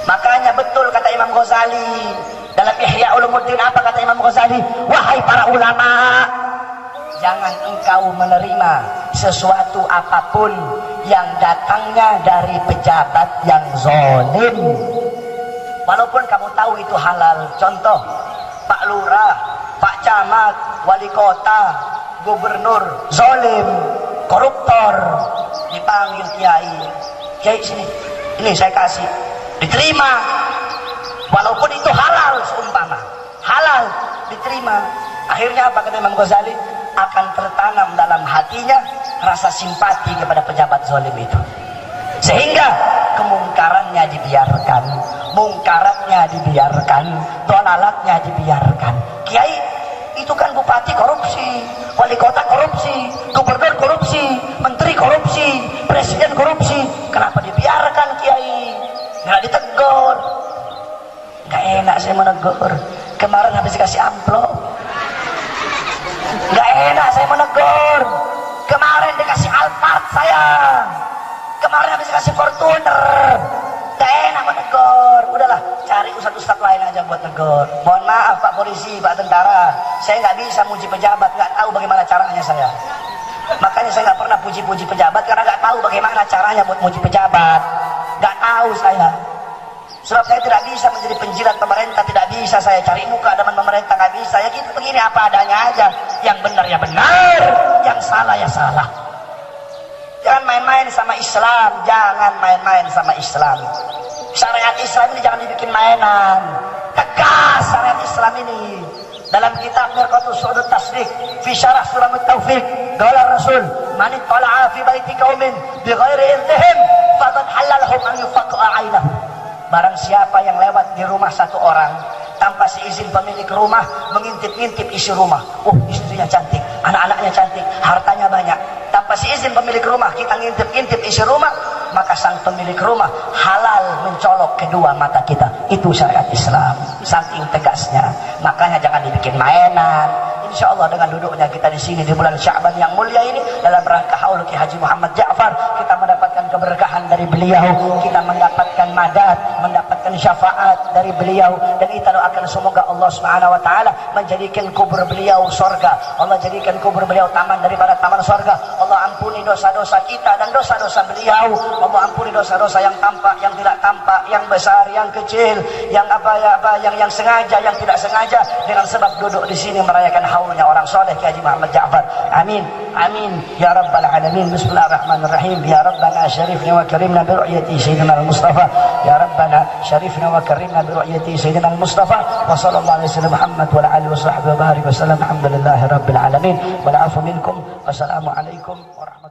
Makanya betul kata Imam Ghazali dalam Ihya Ulumuddin, apa kata Imam Ghazali? Wahai para ulama, jangan engkau menerima sesuatu apapun yang datangnya dari pejabat yang zalim, walaupun kamu tahu itu halal. Contoh, Pak Lurah, Pak Camat, Wali Kota, Gubernur zalim, koruptor, dipanggil kiai, kiai sini, ini saya kasih, diterima, walaupun itu halal, seumpama halal, diterima. Akhirnya apa kata Imam Ghazali? Akan tertanam dalam hatinya rasa simpati kepada pejabat zalim itu, sehingga kemungkarannya dibiarkan, mungkaratnya dibiarkan, dolalatnya dibiarkan. Kiai itu kan bupati korupsi, wali kota korupsi, gubernur korupsi, menteri korupsi, presiden korupsi, kenapa dibiarkan kiai? Nggak ditegur. Nggak enak saya menegur. Kemarin habis kasih amplop, nggak enak saya menegur. Kemarin dikasih Alphard saya, kemarin habis kasih Fortuner, nggak enak menegur. Udahlah, cari ustadz lain aja buat negur. Mohon maaf Pak Polisi, Pak Tentara, saya nggak bisa muji pejabat, nggak tahu bagaimana caranya saya. Makanya saya nggak pernah puji-puji pejabat, karena nggak tahu bagaimana caranya buat muji pejabat. Nggak tahu saya. Sebab saya tidak bisa menjadi penjilat pemerintah, tidak bisa saya cari muka dengan pemerintah, nggak bisa. Ya gitu begini apa adanya aja. Yang benar ya benar, yang salah ya salah. Jangan main-main sama Islam, jangan main-main sama Islam. Syariat Islam ini jangan dibikin mainan. Tegas syariat Islam ini. Dalam kitab Mirqatus Su'udut Tasdiq fi syarah surah At-Taufiq, qala Rasul, man ittala'a fi baiti qaumin bighairi idznihim faqad halalahum an yufaqqa'a 'ainahu. Barang siapa yang lewat di rumah satu orang tanpa seizin pemilik rumah, mengintip-ngintip isi rumah, istrinya cantik, anak-anaknya cantik, hartanya banyak, tanpa seizin pemilik rumah kita ngintip-ngintip isi rumah, maka sang pemilik rumah halal mencolok kedua mata kita. Itu syariat Islam, saking tegasnya. Makanya jangan dibikin mainan. Insya Allah dengan duduknya kita di sini di bulan Sya'ban yang mulia ini, dalam rangka haul Ki Haji Muhammad Ja'far, kita mendapatkan keberkahan dari beliau, kita mendapatkan madad, mendapatkan syafaat dari beliau, dan kita doakan semoga Allah Subhanahu wa taala menjadikan kubur beliau surga. Allah jadikan kubur beliau taman daripada taman surga. Allah ampuni dosa-dosa kita dan dosa-dosa beliau. Allah ampuni dosa-dosa yang tampak, yang tidak tampak, yang besar, yang kecil, yang yang sengaja, yang tidak sengaja, dengan sebab duduk di sini merayakan haulnya orang soleh Ki Haji Muhammad Ja'far. Amin, amin ya rabbal alamin. Bismillahirrahmanirrahim. Ya Rabbana syarifna wa karimna bi ru'yati sayyidina al-Mustafa. Ya Rabbana syarifna wa karimna bi ru'yati sayyidina al-Mustafa. Wa sallallahu alaihi wasallam Muhammad wa ala alihi wa sahbihi wa barik wa sallam. Alhamdulillahi rabbil alamin. Wal 'afu minkum. Wassalamu alaikum warahmatullahi